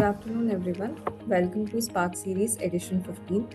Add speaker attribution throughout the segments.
Speaker 1: Good afternoon, everyone. Welcome to Spark Series Edition 15.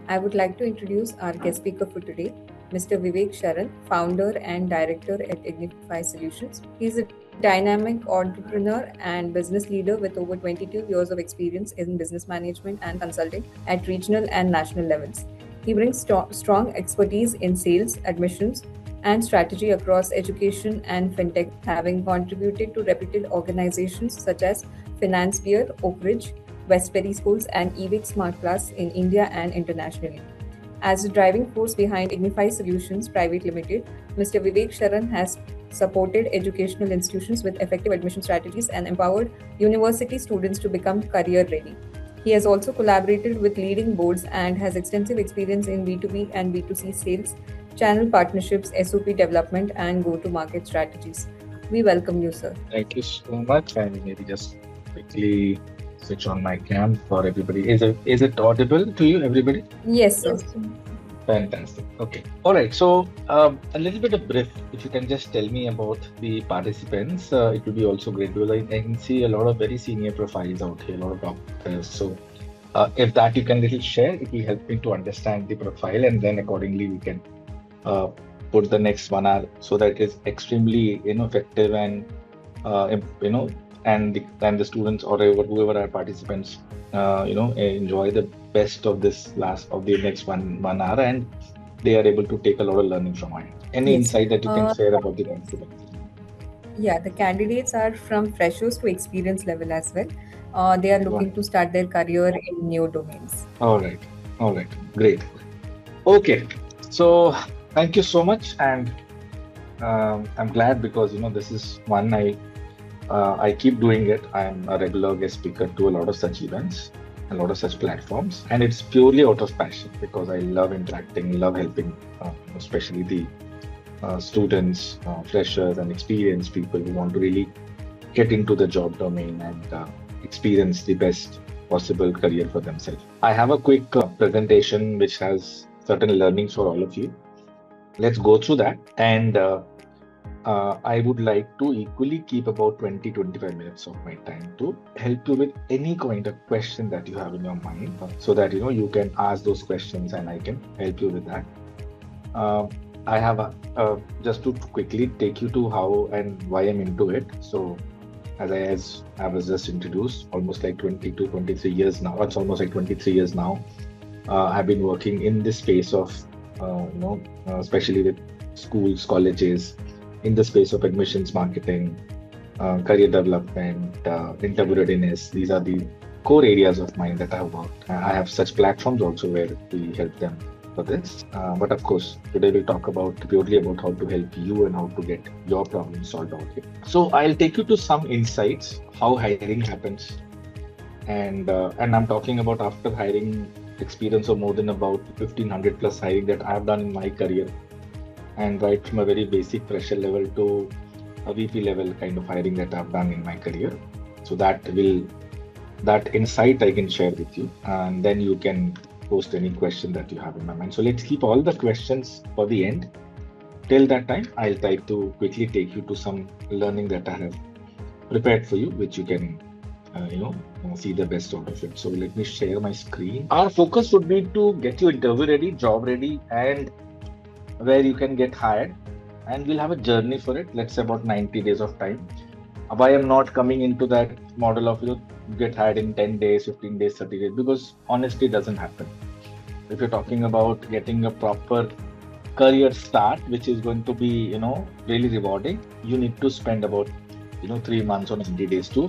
Speaker 1: I would like to introduce our guest speaker for today, Mr. Vivek Sharan, founder and director at Ignify Solutions. He is a dynamic entrepreneur and business leader with over 22 years of experience in business management and consulting at regional and national levels. He brings strong expertise in sales, admissions, and strategy across education and fintech, having contributed to reputed organizations such as Finance Beer, Oak Ridge, Westbury Schools, and EVIC Smart Class in India and internationally. As the driving force behind Ignify Solutions Private Limited, Mr. Vivek Sharan has supported educational institutions with effective admission strategies and empowered university students to become career ready. He has also collaborated with leading boards and has extensive experience in B2B and B2C sales, channel partnerships, SOP development, and go to market strategies. We welcome you, sir.
Speaker 2: Thank you so much. And maybe just quickly switch on my cam for everybody. Is it audible to you, everybody?
Speaker 1: Yes, sir.
Speaker 2: Fantastic. Okay. All right. So a little bit of brief. If you can just tell me about the participants, it will be also great because I can see a lot of very senior profiles out here, a lot of doctors. So if that you can little share, it will help me to understand the profile, and then accordingly we can uh, put the next 1 hour so that it is extremely effective and and the students or whoever are participants enjoy the best of this last of the next one hour, and they are able to take a lot of learning from it. Any
Speaker 1: Yes.
Speaker 2: insight that you can share about the participants?
Speaker 1: Yeah, the candidates are from freshers to experience level as well. They are looking to start their career in new domains.
Speaker 2: All right. All right. Great. Okay. So thank you so much, and I'm glad because this is one I keep doing it. I'm a regular guest speaker to a lot of such events, a lot of such platforms, and it's purely out of passion because I love interacting, love helping, especially the students, freshers, and experienced people who want to really get into the job domain and experience the best possible career for themselves. I have a quick presentation which has certain learnings for all of you. Let's go through that, and I would like to equally keep about 20-25 minutes of my time to help you with any kind of question that you have in your mind so that you can ask those questions and I can help you with that. I have just to quickly take you to how and why I'm into it. So as I was just introduced, almost like 22, 23 years now. It's almost like 23 years now. I've been working in this space of, especially with schools, colleges, in the space of admissions marketing, career development, interview readiness. These are the core areas of mine that I've worked. I have such platforms also where we help them for this. But of course, today we'll talk purely about how to help you and how to get your problem solved out here. So I'll take you to some insights, how hiring happens. And I'm talking about after hiring experience of more than about 1500 plus hiring that I've done in my career, and right from a very basic fresher level to a VP level kind of hiring that I've done in my career. So that insight I can share with you, and then you can post any question that you have in my mind. So let's keep all the questions for the end. Till that time, I'll try to quickly take you to some learning that I have prepared for you, which you can see the best out of it. So let me share my screen. Our focus would be to get you interview ready, job ready, and where you can get hired, and we'll have a journey for it. Let's say about 90 days of time. Why I'm not coming into that model of get hired in 10 days, 15 days, 30 days, because honestly it doesn't happen. If you're talking about getting a proper career start, which is going to be really rewarding, you need to spend about 3 months or 90 days to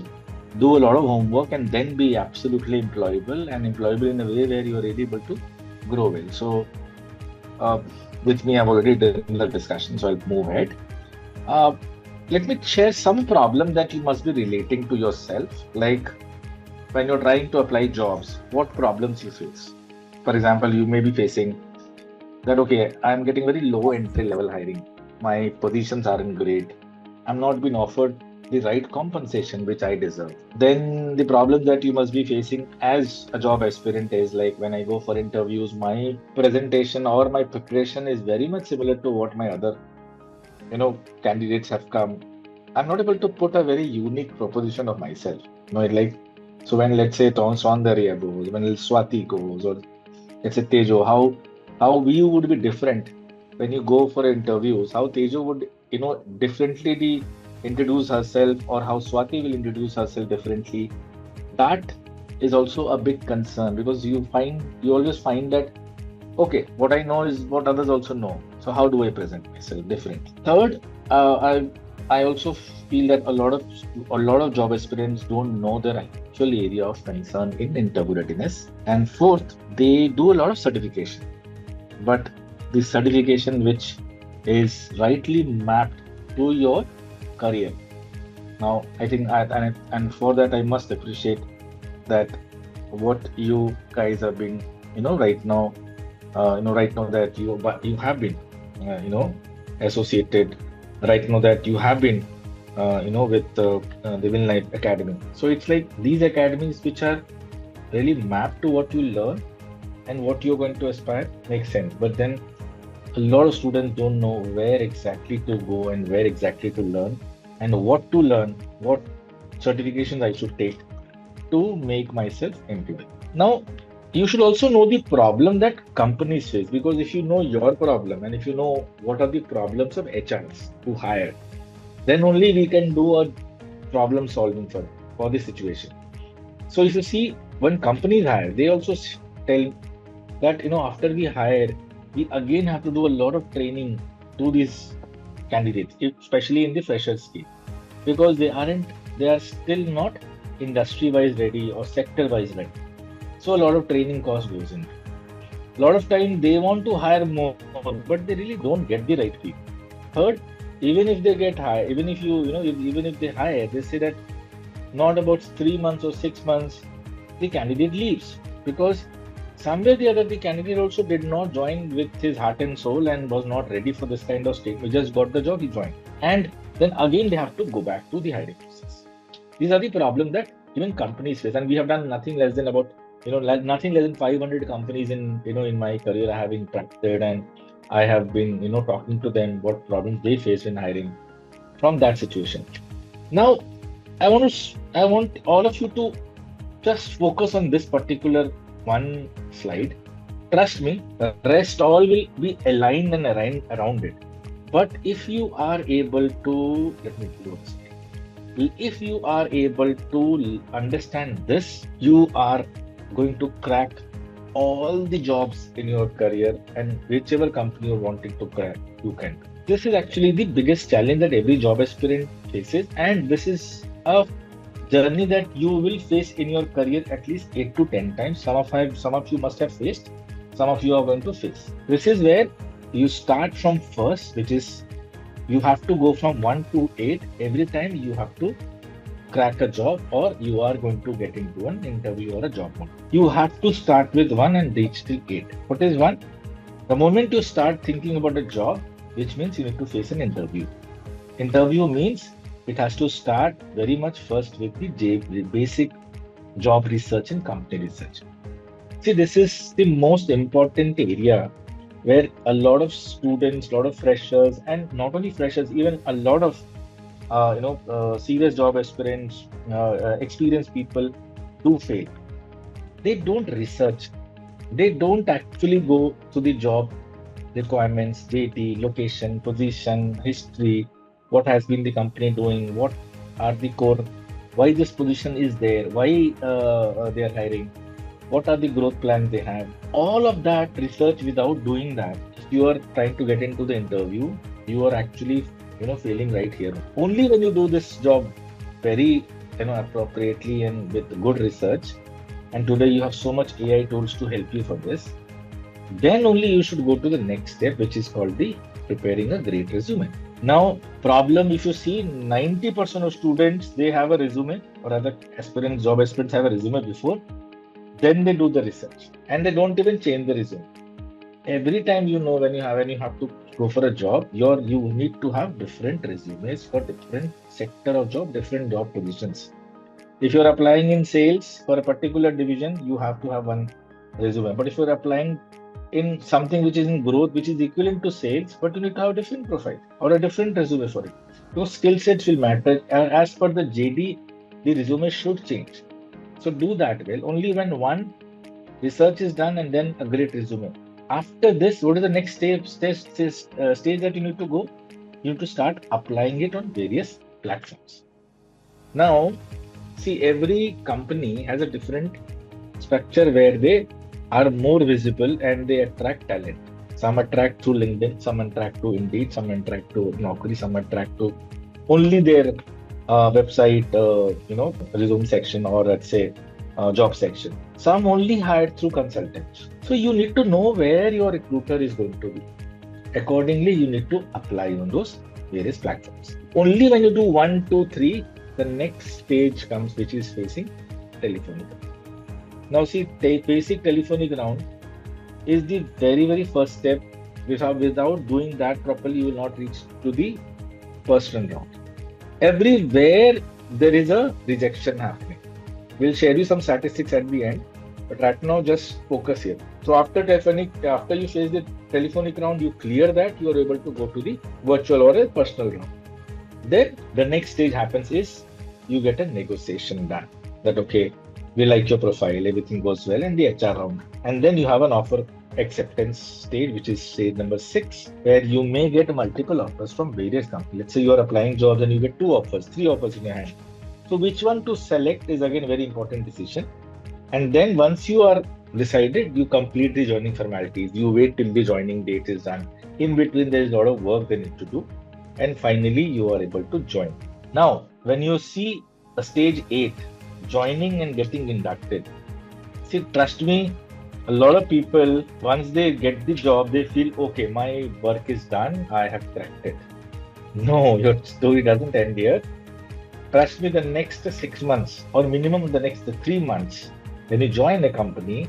Speaker 2: do a lot of homework and then be absolutely employable, and employable in a way where you're really able to grow well. So with me, I've already done the discussion, so I'll move ahead. Let me share some problem that you must be relating to yourself, like when you're trying to apply jobs, what problems you face. For example, you may be facing that, okay, I'm getting very low entry level hiring. My positions aren't great. I'm not being offered the right compensation which I deserve. Then the problem that you must be facing as a job aspirant is like when I go for interviews, my presentation or my preparation is very much similar to what my other candidates have come. I'm not able to put a very unique proposition of myself. Like So when let's say Saundarya goes, when Swati goes, or let's say Tejo, how we would be different when you go for interviews, how Tejo would, differently introduce herself, or how Swati will introduce herself differently. That is also a big concern, because you always find that, okay, what I know is what others also know. So how do I present myself different? Third, I also feel that a lot of job aspirants don't know their actual area of concern in interview readiness. And fourth, they do a lot of certification, but the certification which is rightly mapped to your career. Now, I think, and for that, I must appreciate that what you guys are being, right now that you have been, associated, right now that you have been, with the Will Life Academy. So it's like these academies which are really mapped to what you learn and what you're going to aspire makes sense. But then a lot of students don't know where exactly to go and where exactly to learn and what to learn, what certifications I should take to make myself employed. Now, you should also know the problem that companies face, because if you know your problem and if you know what are the problems of HRs who hire, then only we can do a problem solving for the situation. So if you see, when companies hire, they also tell that, after we hire, we again have to do a lot of training to these candidates, especially in the freshers scheme, because they are still not industry wise ready or sector wise ready. So a lot of training cost goes in. A lot of time they want to hire more, but they really don't get the right people. Third, even if they get hired, even if even if they hire, they say that not about 3 months or 6 months, the candidate leaves, because somewhere or the other the candidate also did not join with his heart and soul and was not ready for this kind of state. We just got the job, he joined, and then again they have to go back to the hiring process. These are the problems that even companies face, and we have done nothing less than about nothing less than 500 companies in my career I have interacted, and I have been talking to them what problems they face in hiring from that situation. Now I want all of you to just focus on this particular one slide. Trust me, the rest all will be aligned and around it. But if you are able to, let me close. If you are able to understand this, you are going to crack all the jobs in your career, and whichever company you're wanting to crack, you can. This is actually the biggest challenge that every job aspirant faces, and this is a journey that you will face in your career at least 8 to 10 times. Some of you must have faced, some of you are going to face. This is where you start from first, which is you have to go from 1 to 8 every time you have to crack a job, or you are going to get into an interview or a job one. You have to start with 1 and reach till 8. What is 1? The moment you start thinking about a job, which means you need to face an interview. Interview means it has to start very much first with the basic job research and company research. See, this is the most important area where a lot of students, a lot of freshers, and not only freshers, even a lot of serious job aspirants, experienced people do fail. They don't research. They don't actually go to the job requirements, JT, location, position, history, what has been the company doing, what are the core, why this position is there, why they are hiring, what are the growth plans they have. All of that research, without doing that, if you are trying to get into the interview, you are actually failing right here. Only when you do this job very appropriately and with good research, and today you have so much AI tools to help you for this, then only you should go to the next step, which is called the preparing a great resume. Now, problem, if you see, 90% of students, they have a resume, or other aspirants, job aspirants have a resume before, then they do the research, and they don't even change the resume. Every time when you have to go for a job, you need to have different resumes for different sector of job, different job positions. If you're applying in sales for a particular division, you have to have one resume. But if you're applying in something which is in growth, which is equivalent to sales, but you need to have a different profile or a different resume for it. Those skill sets will matter. As per the JD, the resume should change. So do that well. Only when one research is done and then a great resume. After this, what is the next stage that you need to go? You need to start applying it on various platforms. Now, see, every company has a different structure where they are more visible and they attract talent. Some attract through LinkedIn, some attract to Indeed, some attract to Naukri, some attract to only their website, resume section, or let's say job section. Some only hired through consultants. So you need to know where your recruiter is going to be. Accordingly, you need to apply on those various platforms. Only when you do 1, 2, 3, the next stage comes, which is facing telephonic. Now, see, basic telephonic round is the very, very first step. Without doing that properly, you will not reach to the personal round. Everywhere there is a rejection happening. We'll share you some statistics at the end, but right now just focus here. So after you face the telephonic round, you clear that, you are able to go to the virtual or a personal round. Then the next stage happens is you get a negotiation done. That okay, we like your profile, everything goes well, and the HR round. And then you have an offer acceptance stage, which is stage number 6, where you may get multiple offers from various companies. Let's say you are applying jobs and you get 2 offers, 3 offers in your hand. So which one to select is again very important decision. And then once you are decided, you complete the joining formalities. You wait till the joining date is done. In between, there is a lot of work they need to do. And finally, you are able to join. Now, when you see a stage 8, joining and getting inducted, see, trust me, a lot of people, once they get the job, they feel, okay, my work is done, I have cracked it. No, your story doesn't end here. Trust me, the next 6 months or minimum the next 3 months, when you join a company,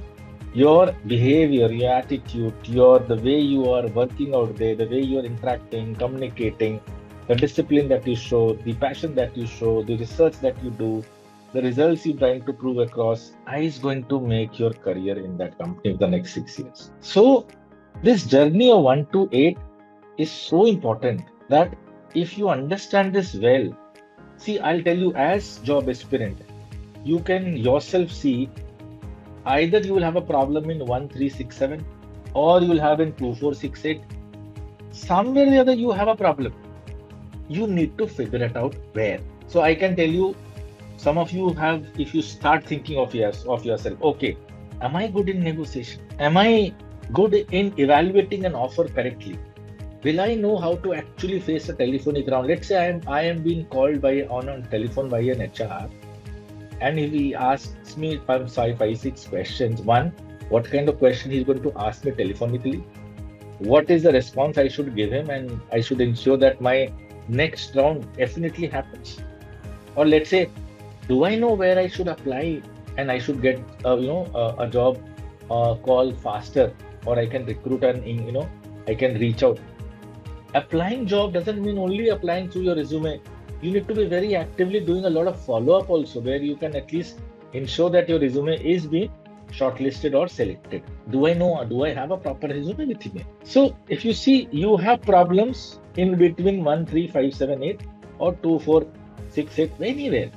Speaker 2: your behavior, your attitude, the way you are working out there, the way you are interacting, communicating, the discipline that you show, the passion that you show, the research that you do, the results you're trying to prove across is going to make your career in that company for the next 6 years. So this journey of 1 to 8 is so important that if you understand this well, see, I'll tell you, as job aspirant, you can yourself see either you will have a problem in 1367 or you will have in 2468. Somewhere or the other, you have a problem. You need to figure it out where. So I can tell you, some of you have, if you start thinking of yourself, okay, am I good in negotiation? Am I good in evaluating an offer correctly? Will I know how to actually face a telephonic round? Let's say I am being called on a telephone by an HR, and if he asks me 5, 6 questions. One, what kind of question he's going to ask me telephonically? What is the response I should give him, and I should ensure that my next round definitely happens. Or let's say, do I know where I should apply and I should get a job call faster, or I can recruit and I can reach out. Applying job doesn't mean only applying through your resume. You need to be very actively doing a lot of follow-up also, where you can at least ensure that your resume is being shortlisted or selected. Do I have a proper resume with me? So if you see you have problems in between 1, 3, 5, 7, 8 or 2, 4, 6, 8, anywhere,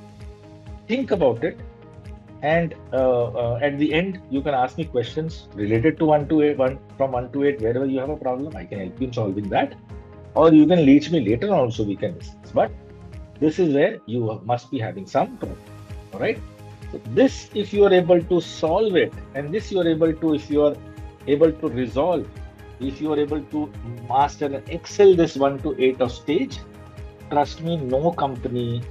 Speaker 2: think about it. And at the end, you can ask me questions related to 1 to 8, from 1 to 8, wherever you have a problem, I can help you in solving that. Or you can reach me later on also, we can discuss. But this is where you must be having some problem. All right. So this, if you are able to solve it, and this you are able to, if you are able to resolve, if you are able to master and excel this 1 to 8 of stage, trust me, no company,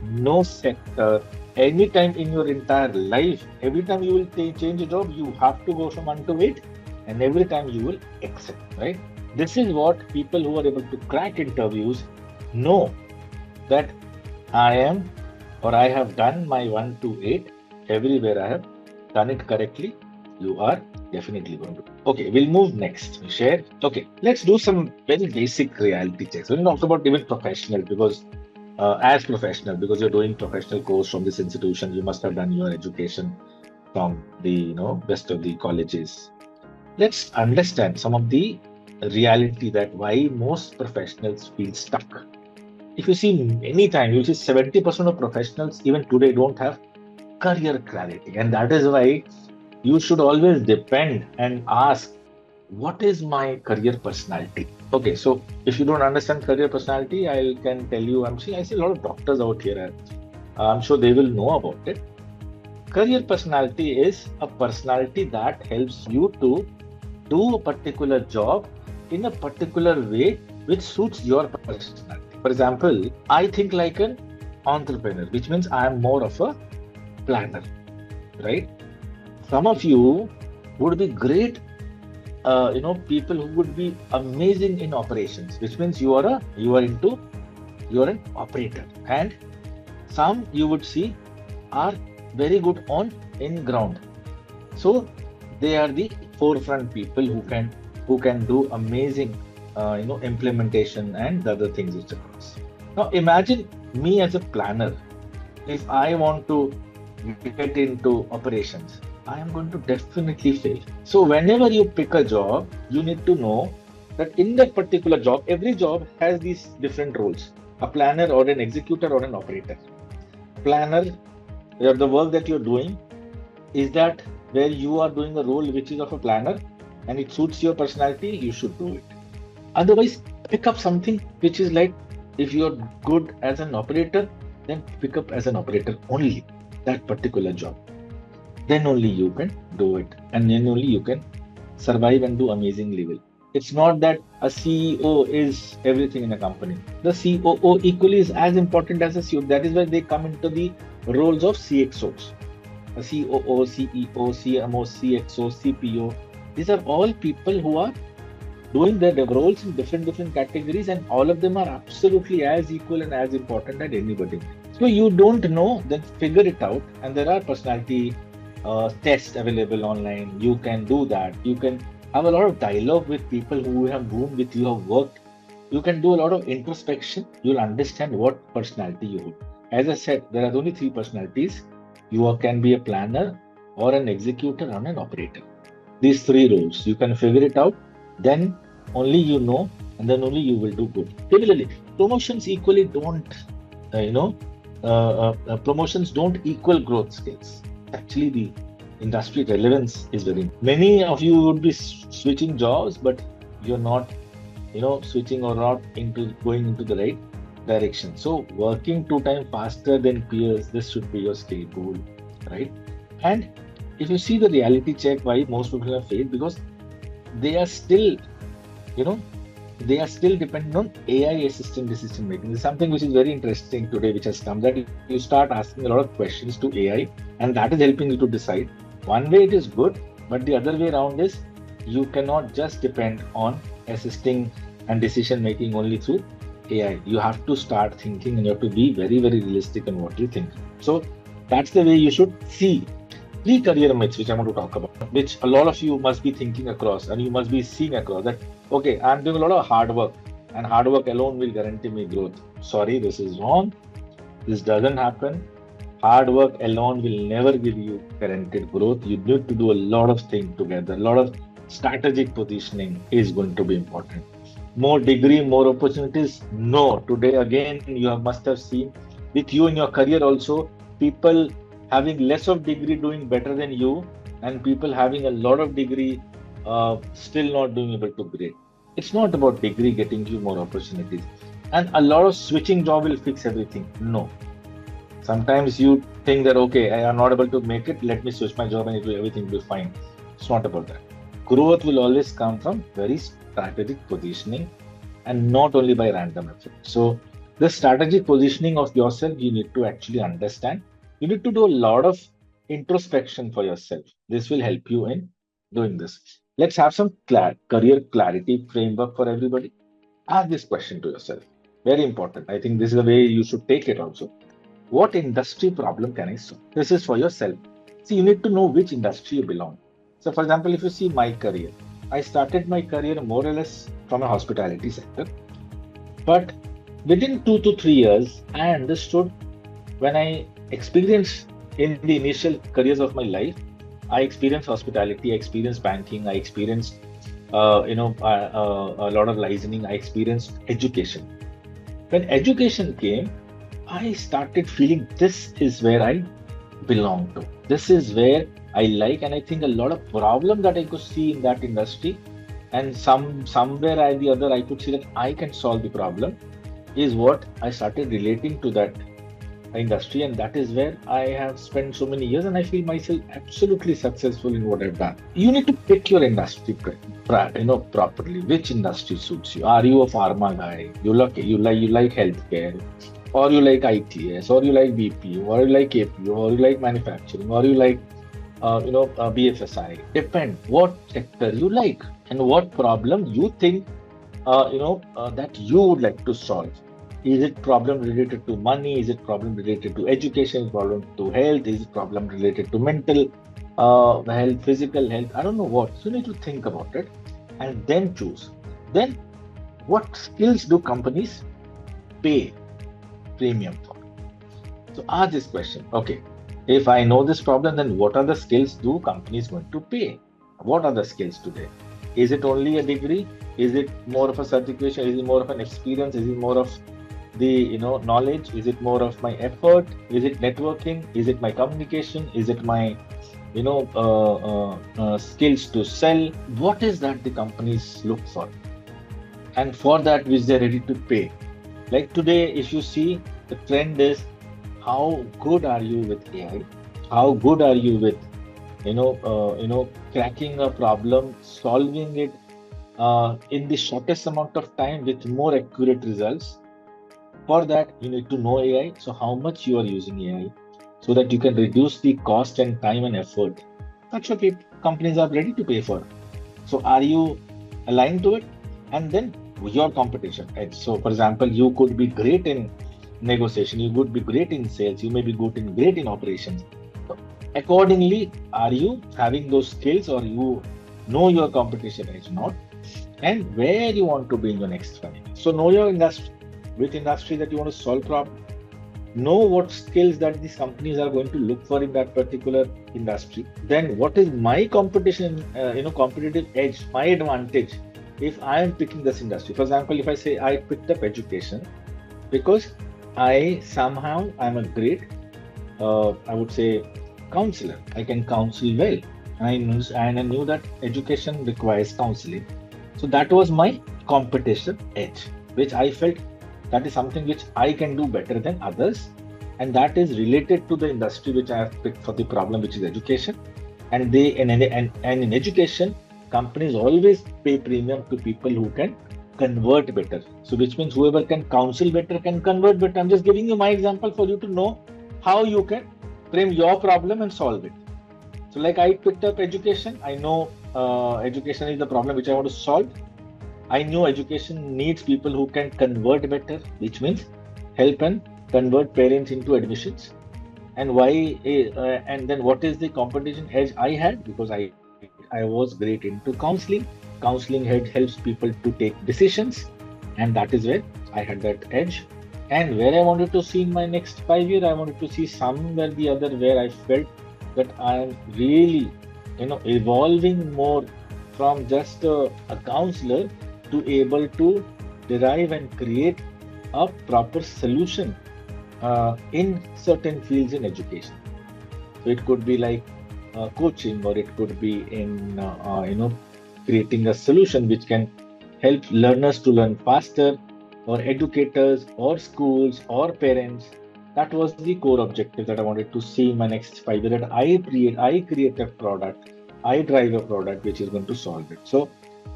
Speaker 2: no sector, anytime in your entire life, every time you will change a job, you have to go from 1 to 8, and every time you will excel, right? This is what people who are able to crack interviews know, that I have done my 1 to 8, everywhere I have done it correctly. You are definitely going to. Okay, we'll move next. Share. Okay, let's do some very basic reality checks. We'll talk about even professional, because as professional, because you're doing professional course from this institution, you must have done your education from the best of the colleges. Let's understand some of the reality that why most professionals feel stuck. If you see many times, you'll see 70% of professionals even today don't have career clarity. And that is why you should always depend and ask, what is my career personality? Okay, so if you don't understand career personality, I can tell you, I see a lot of doctors out here. I'm sure they will know about it. Career personality is a personality that helps you to do a particular job in a particular way which suits your personality. For example, I think like an entrepreneur, which means I am more of a planner, right? Some of you would be great, people who would be amazing in operations, which means you are an operator, and some you would see are very good on in ground. So they are the forefront people who can do amazing implementation and the other things which across. Now imagine me as a planner. If I want to get into operations, I am going to definitely fail. So whenever you pick a job, you need to know that in that particular job, every job has these different roles: a planner or an executor or an operator. Planner, the work that you're doing, is that where you are doing a role which is of a planner and it suits your personality, you should do it. Otherwise, pick up something which is like, if you're good as an operator, then pick up as an operator only that particular job. Then only you can do it, and then only you can survive and do amazingly well. It's not that a CEO is everything in a company. The COO equally is as important as a CEO. That is why they come into the roles of CXOs. A COO, CEO, CMO, CXO, CPO. These are all people who are doing their roles in different categories, and all of them are absolutely as equal and as important as anybody. So you don't know, then figure it out. And there are personality tests available online. You can do that. You can have a lot of dialogue with people whom with you have worked. You can do a lot of introspection. You'll understand what personality you hold. As I said, there are only three personalities. You can be a planner or an executor or an operator. These three roles, you can figure it out, then only you know, and then only you will do good. Similarly, promotions equally don't, promotions don't equal growth skills. Actually, the industry relevance is very. Many of you would be switching jobs, but you're not, switching or not into going into the right direction. So working 2 times faster than peers, this should be your skill goal, right? And if you see the reality check, why most people have failed, because they are still, they are still dependent on AI assisted decision making. This is something which is very interesting today, which has come, that you start asking a lot of questions to AI, and that is helping you to decide. One way it is good, but the other way around is you cannot just depend on assisting and decision making only through AI. You have to start thinking, and you have to be very, very realistic in what you think. So that's the way you should see. 3 career myths which I want to talk about, which a lot of you must be thinking across, and you must be seeing across, that okay, I'm doing a lot of hard work, and hard work alone will guarantee me growth. Sorry, this is wrong. This doesn't happen. Hard work alone will never give you guaranteed growth. You need to do a lot of things together. A lot of strategic positioning is going to be important. More degree, more opportunities? No. Today again, you must have seen with you in your career also, people having less of degree doing better than you, and people having a lot of degree still not doing able to grade. It's not about degree getting you more opportunities, and a lot of switching job will fix everything. No. Sometimes you think that, okay, I am not able to make it, let me switch my job and everything will be fine. It's not about that. Growth will always come from very strategic positioning, and not only by random effort. So the strategic positioning of yourself, you need to actually understand. You need to do a lot of introspection for yourself. This will help you in doing this. Let's have some career clarity framework for everybody. Ask this question to yourself. Very important. I think this is the way you should take it also. What industry problem can I solve? This is for yourself. See, you need to know which industry you belong. So, for example, if you see my career, I started my career more or less from a hospitality sector. But within 2 to 3 years, I understood, when I experienced in the initial careers of my life, I experienced hospitality, I experienced banking, I experienced a lot of licensing, I experienced education. When education came, I started feeling this is where I belong to. This is where I like, and I think a lot of problem that I could see in that industry, and somewhere or the other I could see that I can solve the problem, is what I started relating to that industry, and that is where I have spent so many years, and I feel myself absolutely successful in what I've done. You need to pick your industry, properly. Which industry suits you? Are you a pharma guy? You like healthcare, or you like ITS, or you like BPO, or you like APO, or you like manufacturing, or you like BFSI. Depend what sector you like and what problem you think that you would like to solve. Is it problem related to money? Is it problem related to education? Problem to health? Is it problem related to mental health, physical health? I don't know what. So you need to think about it and then choose. Then what skills do companies pay premium for? So ask this question. Okay, if I know this problem, then what are the skills do companies going to pay? What are the skills today? Is it only a degree? Is it more of a certification? Is it more of an experience? Is it more of the knowledge? Is it more of my effort? Is it networking? Is it my communication? Is it my skills to sell? What is that the companies look for? And for that which they're ready to pay. Like today, if you see, the trend is how good are you with AI? How good are you with cracking a problem, solving it in the shortest amount of time with more accurate results? For that, you need to know AI. So how much you are using AI so that you can reduce the cost and time and effort. That's what companies are ready to pay for. So are you aligned to it? And then your competition edge. So for example, you could be great in negotiation, you could be great in sales, you may be great in operations. So accordingly, are you having those skills, or you know your competition edge not, and where you want to be in your next 5 years? So know your industry, which industry that you want to solve problem. Know what skills that these companies are going to look for in that particular industry. Then what is my competition, competitive edge, my advantage if I am picking this industry. For example, if I say I picked up education because I'm a great, I would say, counselor. I can counsel well. And I knew that education requires counseling. So that was my competition edge, which I felt that is something which I can do better than others. And that is related to the industry which I have picked for the problem, which is education. And in education, companies always pay premium to people who can convert better. So which means whoever can counsel better can convert better. I'm just giving you my example for you to know how you can frame your problem and solve it. So like I picked up education. I know education is the problem which I want to solve. I know education needs people who can convert better, which means help and convert parents into admissions. And why? And then what is the competition edge I had? Because I was great into counseling. Counseling helps people to take decisions, and that is where I had that edge. And where I wanted to see in my next 5 years, I wanted to see somewhere the other where I felt that I am really, evolving more from just a counselor to able to derive and create a proper solution in certain fields in education. So it could be like coaching, or it could be in creating a solution which can help learners to learn faster, or educators, or schools, or parents. That was the core objective that I wanted to see in my next 5 years. That I create a product, I drive a product which is going to solve it. So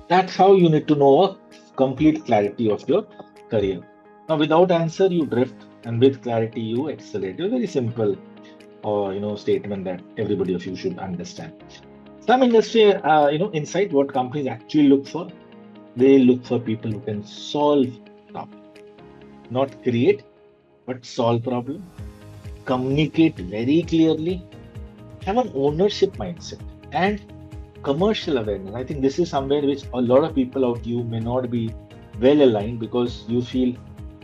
Speaker 2: that's how you need to know a complete clarity of your career. Now, without answer, you drift, and with clarity, you accelerate. A very simple, statement that everybody of you should understand. Some industry, insight what companies actually look for. They look for people who can solve problem, not create, but solve problem. Communicate very clearly. Have an ownership mindset and commercial awareness. I think this is somewhere which a lot of people out you may not be well aligned, because you feel,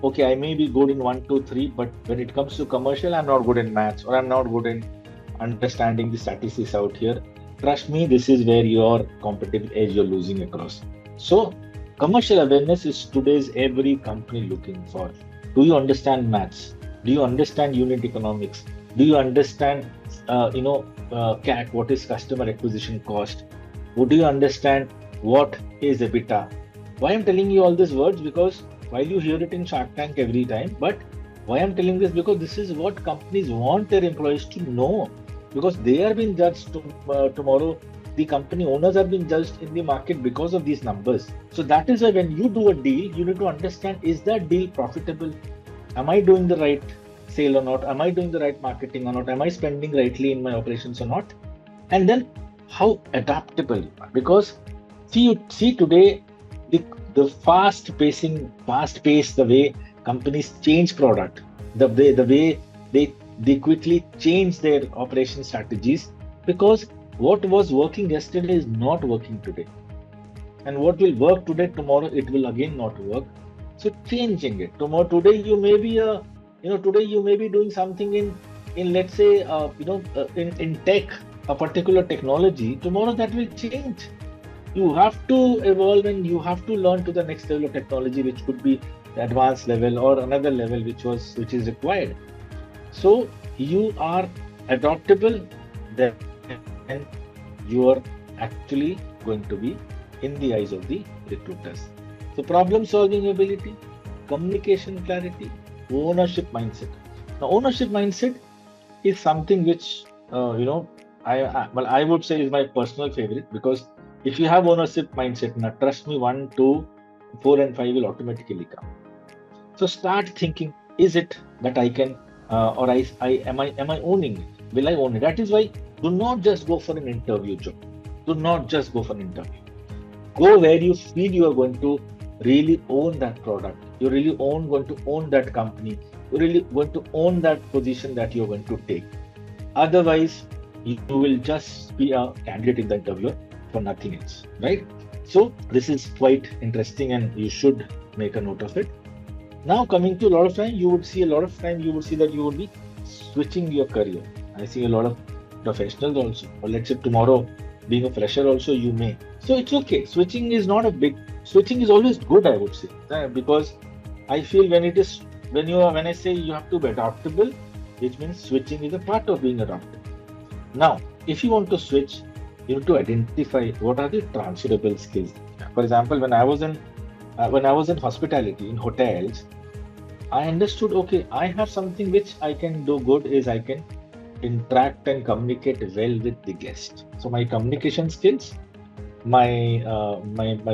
Speaker 2: okay, I may be good in 1, 2, 3, but when it comes to commercial, I'm not good in maths, or I'm not good in understanding the statistics out here. Trust me, this is where your competitive edge you're losing across. So commercial awareness is today's every company looking for. Do you understand maths? Do you understand unit economics? Do you understand, CAC, what is customer acquisition cost? Would you understand what is EBITDA? Why I'm telling you all these words? Because while you hear it in Shark Tank every time, but why I'm telling this, because this is what companies want their employees to know, because they are being judged tomorrow. The company owners are being judged in the market because of these numbers. So that is why when you do a deal, you need to understand, is that deal profitable? Am I doing the right sale or not? Am I doing the right marketing or not? Am I spending rightly in my operations or not? And then how adaptable you are. Because see today, the fast pace, the way companies change product, the way they quickly change their operation strategies, because what was working yesterday is not working today, and what will work today, tomorrow it will again not work. So changing it tomorrow, today you may be today you may be doing something in let's say in tech, a particular technology. Tomorrow that will change. You have to evolve, and you have to learn to the next level of technology, which could be the advanced level or another level which is required. So you are adaptable, then you are actually going to be in the eyes of the recruiters. So problem solving ability, communication clarity, ownership mindset. Now ownership mindset is something which I would say is my personal favorite, because if you have ownership mindset, now trust me, 1, 2, 4, and 5 will automatically come. So start thinking: is it that I can, or I am I owning it? Will I own it? That is why do not just go for an interview job. Do not just go for an interview. Go where you feel you are going to really own that product. You're really going to own that company. You're really going to own that position that you're going to take. Otherwise, you will just be a candidate in the interview for nothing else, right? So this is quite interesting, and you should make a note of it. Now coming to a lot of time, you would see that you would be switching your career. I see a lot of professionals also, or let's say tomorrow, being a fresher also, you may. So it's okay. Switching is not a big. Switching is always good, I would say, because I feel when I say you have to be adaptable, which means switching is a part of being adaptable. Now, if you want to switch, you have to identify what are the transferable skills. For example, when I was in hospitality, in hotels, I understood, okay, I have something which I can do good, is I can interact and communicate well with the guest. So my communication skills, my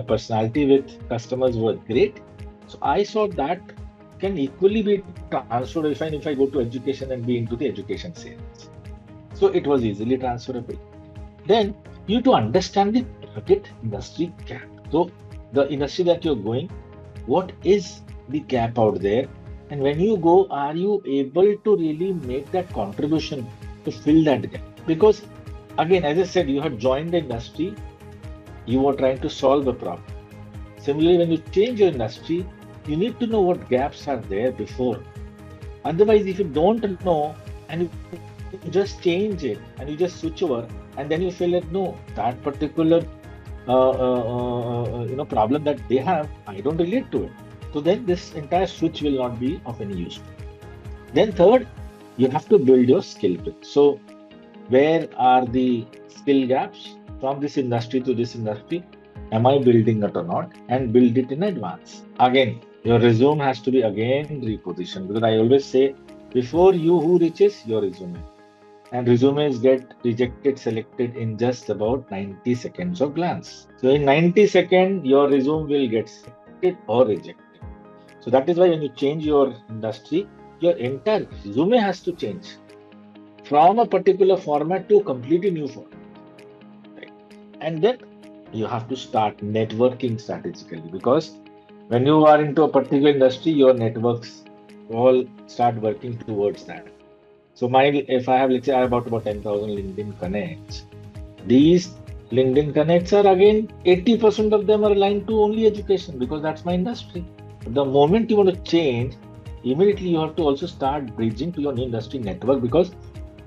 Speaker 2: personality with customers were great. So I saw that can equally be transferred if I go to education and be into the education sales. So it was easily transferable. Then you have to understand the target industry gap. So the industry that you're going, what is the gap out there? And when you go, are you able to really make that contribution to fill that gap? Because again, as I said, you had joined the industry, you were trying to solve a problem. Similarly, when you change your industry, you need to know what gaps are there before. Otherwise, if you don't know and you just change it and you just switch over, and then you feel that no, that particular problem that they have, I don't relate to it. So then this entire switch will not be of any use. Then third, you have to build your skill base. So where are the skill gaps from this industry to this industry? Am I building it or not? And build it in advance. Again, your resume has to be again repositioned, because I always say, before you, who reaches your resume? And resumes get rejected, selected in just about 90 seconds of glance. So in 90 seconds, your resume will get selected or rejected. So that is why when you change your industry, your entire resume has to change from a particular format to a completely new format. Right? And then you have to start networking strategically, because when you are into a particular industry, your networks all start working towards that. So if I have, let's say, I have about 10,000 LinkedIn connects. These LinkedIn connects are again 80% of them are aligned to only education, because that's my industry. The moment you want to change, immediately you have to also start bridging to your new industry network, because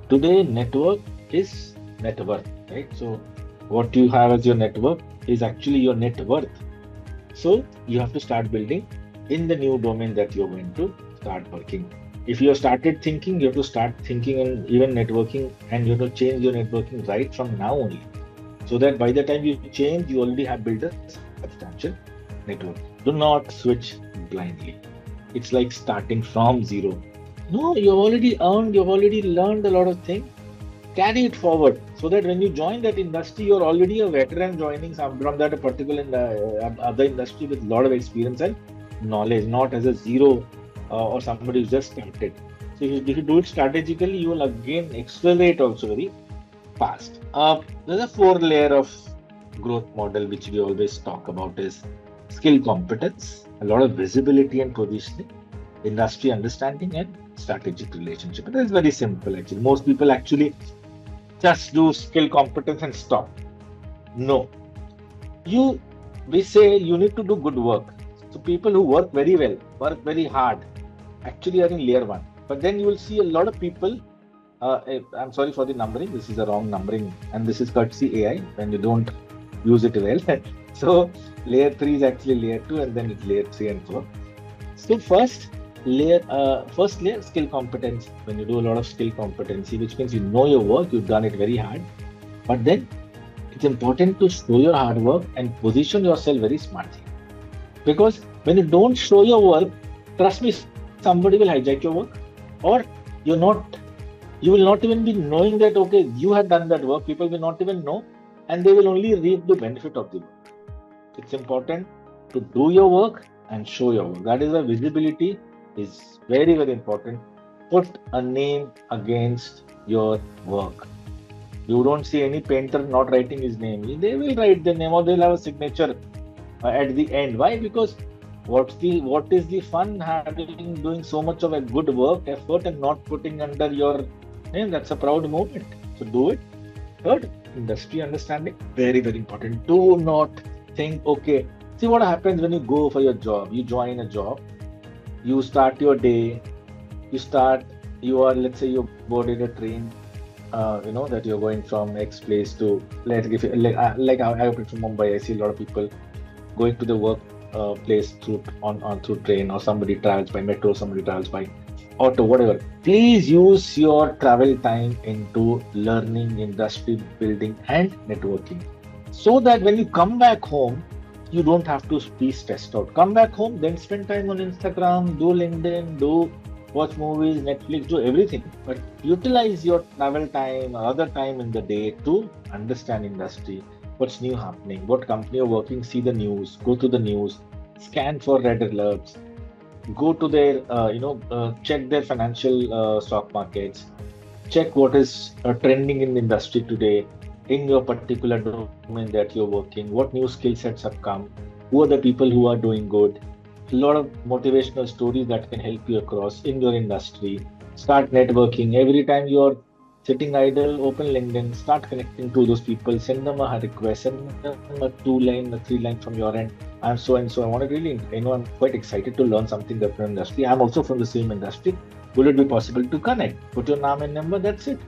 Speaker 2: today network is net worth, right? So what you have as your network is actually your net worth. So you have to start building in the new domain that you're going to start working If you have started thinking, you have to start thinking and even networking, and you have to change your networking right from now only. So that by the time you change, you already have built a substantial network. Do not switch blindly. It's like starting from zero. No, you've already earned, you've already learned a lot of things. Carry it forward so that when you join that industry, you're already a veteran joining some from that particular other industry with a lot of experience and knowledge, not as a zero or somebody who's just started. So if you do it strategically, you will again accelerate also very fast. There's a four layer of growth model which we always talk about is skill competence, a lot of visibility and positioning, industry understanding, and strategic relationship. It is very simple actually. Most people actually just do skill competence and stop. No, you we say you need to do good work. So people who work very well, work very hard, actually are in layer one. But then you will see a lot of people. I'm sorry for the numbering. This is the wrong numbering, and this is courtesy AI when you don't use it well. So layer three is actually layer two, and then it's layer three and four. So first layer skill competence. When you do a lot of skill competency, which means you know your work, you've done it very hard. But then it's important to show your hard work and position yourself very smartly. Because when you don't show your work, trust me, somebody will hijack your work, or you're not you will not even be knowing that okay, you have done that work. People will not even know, and they will only reap the benefit of the work. It's important to do your work and show your work. That is why visibility is very, very important. Put a name against your work. You don't see any painter not writing his name. They will write the name or they'll have a signature at the end. Why? Because what is the fun having doing so much of a good work effort and not putting under your name? That's a proud moment. So do it. Third, industry understanding, very, very important. Do not think, okay, see what happens when you go for your job. You join a job, you start your day, you are, let's say you're boarded a train, that you're going from X place to, let's give you, like I open from Mumbai, I see a lot of people going to the work place through train, or somebody travels by metro, somebody travels by auto, whatever. Please use your travel time into learning, industry building, and networking, so that when you come back home, you don't have to be stressed out. Come back home, then spend time on Instagram, do LinkedIn, do watch movies, Netflix, do everything. But utilize your travel time or other time in the day to understand industry, what's new happening, what company you're working, see the news, go to the news, scan for red alerts, go to their, check their financial stock markets, check what is trending in the industry today, in your particular domain that you're working, what new skill sets have come, who are the people who are doing good, a lot of motivational stories that can help you across in your industry. Start networking. Every time you're sitting idle, open LinkedIn, start connecting to those people, send them a request, send them a 2 line, a 3 line from your end. I'm so and so. I want to really, I'm quite excited to learn something different industry. I'm also from the same industry. Will it be possible to connect? Put your name and number, that's it.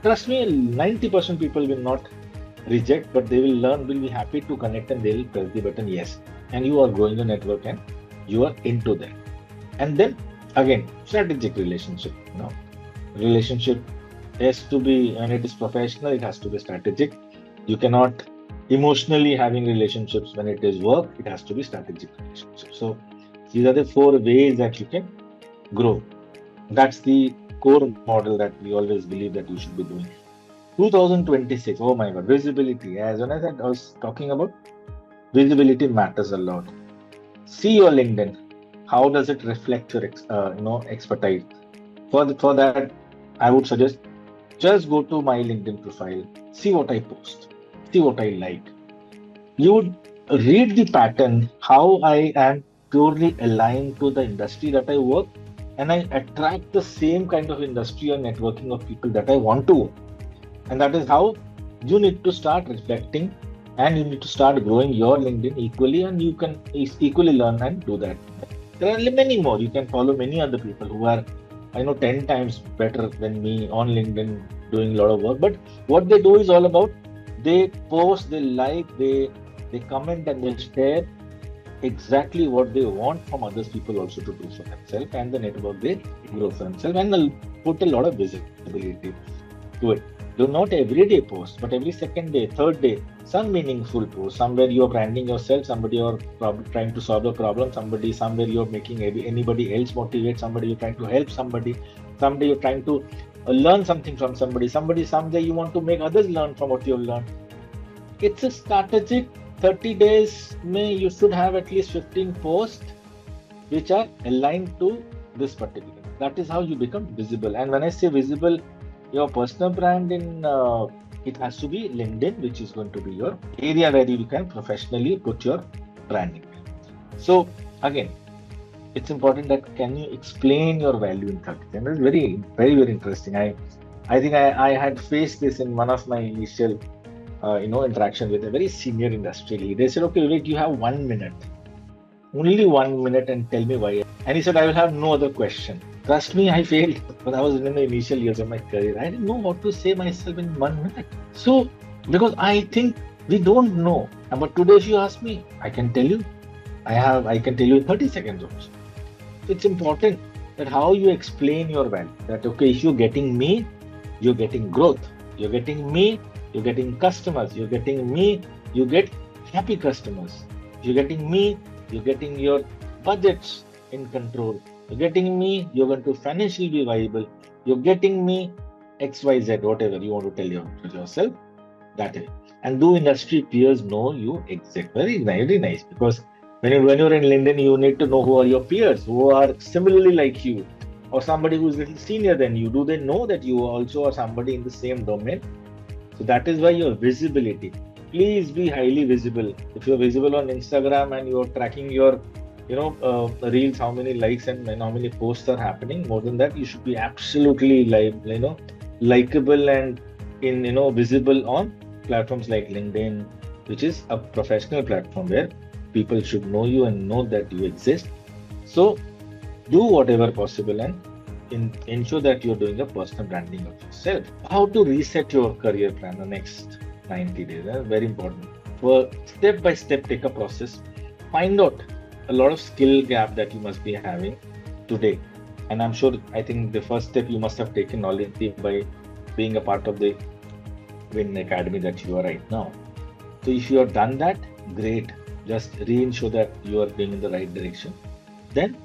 Speaker 2: Trust me, 90% people will not reject, but they will learn, will be happy to connect, and they will press the button yes. And you are growing your network and you are into that. And then again, strategic relationship. Relationship has to be, when it is professional, it has to be strategic. You cannot emotionally having relationships when it is work, it has to be strategic relationships. So these are the 4 ways that you can grow. That's the core model that we always believe that you should be doing. 2026, oh my God, visibility. As when I was talking about, visibility matters a lot. See your LinkedIn. How does it reflect your expertise? For that, I would suggest just go to my LinkedIn profile, see what I post, see what I like. You would read the pattern, how I am purely aligned to the industry that I work, and I attract the same kind of industry or networking of people that I want to work. And that is how you need to start reflecting, and you need to start growing your LinkedIn equally, and you can equally learn and do that. There are many more. You can follow many other people who are, 10 times better than me on LinkedIn doing a lot of work. But what they do is all about, they post, they like, they comment and they share exactly what they want from others people also to do for themselves, and the network they grow for themselves, and they'll put a lot of visibility to it. Do not every day post, but every second day, third day, some meaningful post. Somewhere you're branding yourself, somebody you're trying to solve a problem, somewhere you're making anybody else motivate, somebody you're trying to help somebody, someday you're trying to learn something from somebody, someday you want to make others learn from what you've learned. It's a strategic 30 days. May you should have at least 15 posts which are aligned to this particular. That is how you become visible. And when I say visible, your personal brand it has to be LinkedIn, which is going to be your area where you can professionally put your branding. So again, it's important that can you explain your value in 30 seconds. It's very interesting. I think I had faced this in one of my initial interaction with a very senior industry lead. They said, okay, Vivek, you have 1 minute, only 1 minute, and tell me why. And he said, I will have no other question. Trust me, I failed when I was in the initial years of my career. I didn't know what to say myself in 1 minute. So, because I think we don't know. But today, if you ask me, I can tell you. I can tell you in 30 seconds also. It's important that how you explain your value. That okay, if you're getting me, you're getting growth. You're getting me, you're getting customers. You're getting me, you get happy customers. You're getting me, you're getting your budgets in control. You're getting me, you're going to financially be viable. You're getting me, XYZ, whatever you want to tell yourself, that way. And do industry peers know you exist? Very nice. Because when you're in LinkedIn, you need to know who are your peers, who are similarly like you, or somebody who's a little senior than you. Do they know that you also are somebody in the same domain? So that is why your visibility. Please be highly visible. If you're visible on Instagram and you're tracking your, reels, how many likes and how many posts are happening. More than that, you should be absolutely likable and visible on platforms like LinkedIn, which is a professional platform where people should know you and know that you exist. So do whatever possible and ensure that you're doing a personal branding of yourself. How to reset your career plan the next 90 days. That's very important. For step by step, take a process. Find out a lot of skill gap that you must be having today. And I think the first step you must have taken already by being a part of the Win Academy that you are right now. So if you have done that, great. Just re-ensure that you are going in the right direction. Then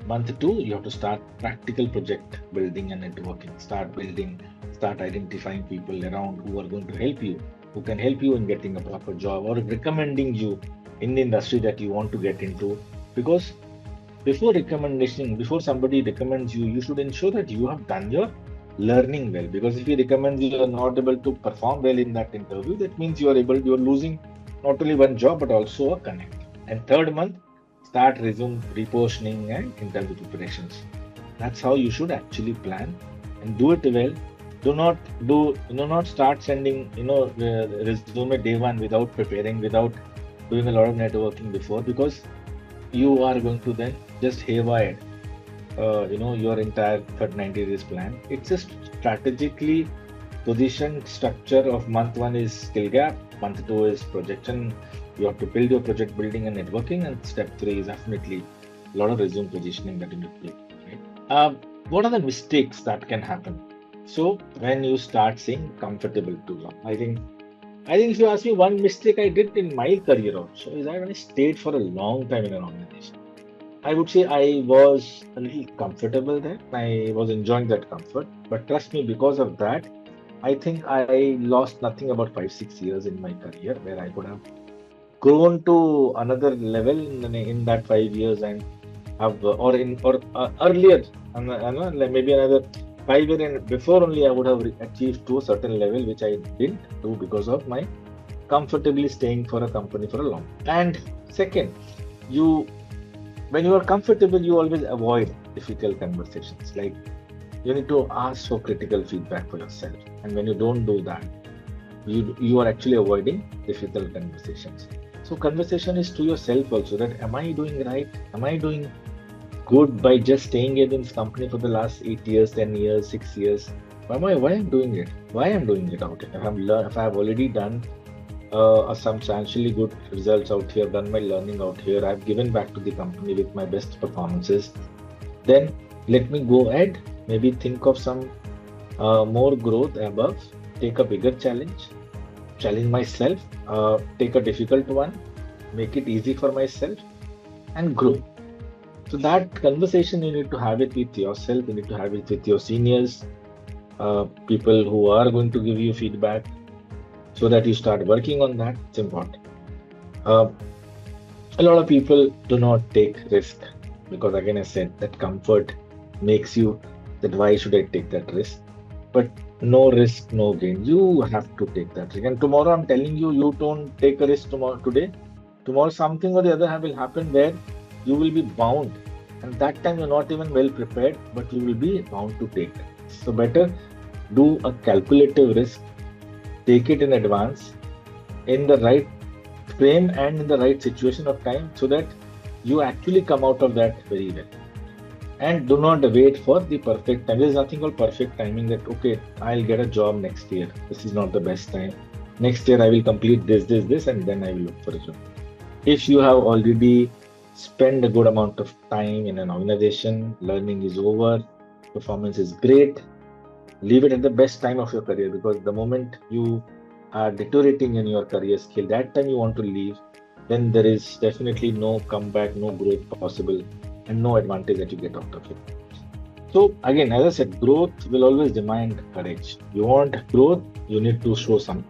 Speaker 2: month 2, you have to start practical project building and networking. Start identifying people around who are going to help you, who can help you in getting a proper job or recommending you in the industry that you want to get into. Because before somebody recommends you, you should ensure that you have done your learning well. Because if he recommends you are not able to perform well in that interview, that means you're losing not only one job but also a connect. And third month, resume repositioning and interview preparations. That's how you should actually plan and do it well. Do not start sending resume day one without preparing, without doing a lot of networking before, because you are going to then just haywire your entire 90 days plan. It's a strategically positioned structure of month 1 is skill gap, month 2 is projection. You have to build your project building and networking, and step 3 is definitely a lot of resume positioning that you need to do. Right? What are the mistakes that can happen? So when you start saying comfortable too long, I think if you ask me, one mistake I did in my career also is when I stayed for a long time in an organization. I would say I was a little comfortable there. I was enjoying that comfort, but trust me, because of that, I think I lost nothing about 5-6 years in my career where I could have grown to another level in that 5 years and have earlier, maybe another 5 years and before only I would have achieved to a certain level which I didn't do because of my comfortably staying for a company for a long. And second, when you are comfortable, you always avoid difficult conversations. Like you need to ask for critical feedback for yourself, and when you don't do that, you are actually avoiding difficult conversations. So conversation is to yourself also, that am I doing right? Am I doing good by just staying in this company for the last 8 years, 10 years, 6 years? Why I'm doing it? Why I'm doing it out? If I have already done substantially good results out here, done my learning out here, I've given back to the company with my best performances, then let me go ahead, maybe think of some more growth above, take a bigger challenge, challenge myself, take a difficult one, make it easy for myself, and grow. So that conversation you need to have it with yourself, you need to have it with your seniors, people who are going to give you feedback, so that you start working on that. It's important. Uh, a lot of people do not take risk because, again, I said that comfort makes you that why should I take that risk? But no risk, no gain. You have to take that risk. And tomorrow, I'm telling you, you don't take a risk tomorrow today. Tomorrow, something or the other will happen where you will be bound. And that time, you're not even well prepared, but you will be bound to take. So, better do a calculative risk, take it in advance, in the right frame and in the right situation of time, so that you actually come out of that very well. And do not wait for the perfect time. There's nothing called perfect timing that, okay, I'll get a job next year. This is not the best time. Next year, I will complete this, and then I will look for a job. If you have already spent a good amount of time in an organization, learning is over, performance is great, leave it at the best time of your career, because the moment you are deteriorating in your career skill, that time you want to leave, then there is definitely no comeback, no growth possible, and no advantage that you get out of it. So, again, as I said, growth will always demand courage. You want growth, you need to show some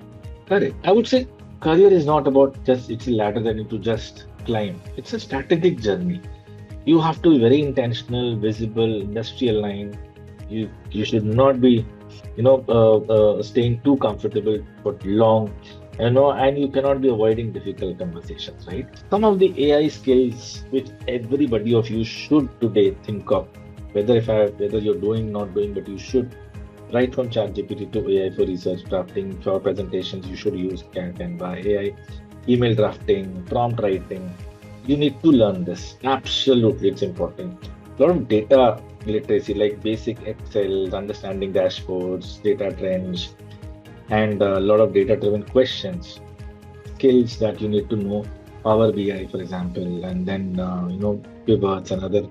Speaker 2: courage. I would say career is not about just it's a ladder that you need to just climb. It's a strategic journey. You have to be very intentional, visible, industry aligned. You should not be, staying too comfortable for long, and you cannot be avoiding difficult conversations, right? Some of the AI skills which everybody of you should today think of, whether you're doing, not doing, but you should. Right from ChatGPT to AI for research drafting, for presentations, you should use Canva, AI, email drafting, prompt writing. You need to learn this. Absolutely, it's important. A lot of data literacy, like basic Excel, understanding dashboards, data trends, and a lot of data-driven questions, skills that you need to know. Power BI, for example, and then pivots and other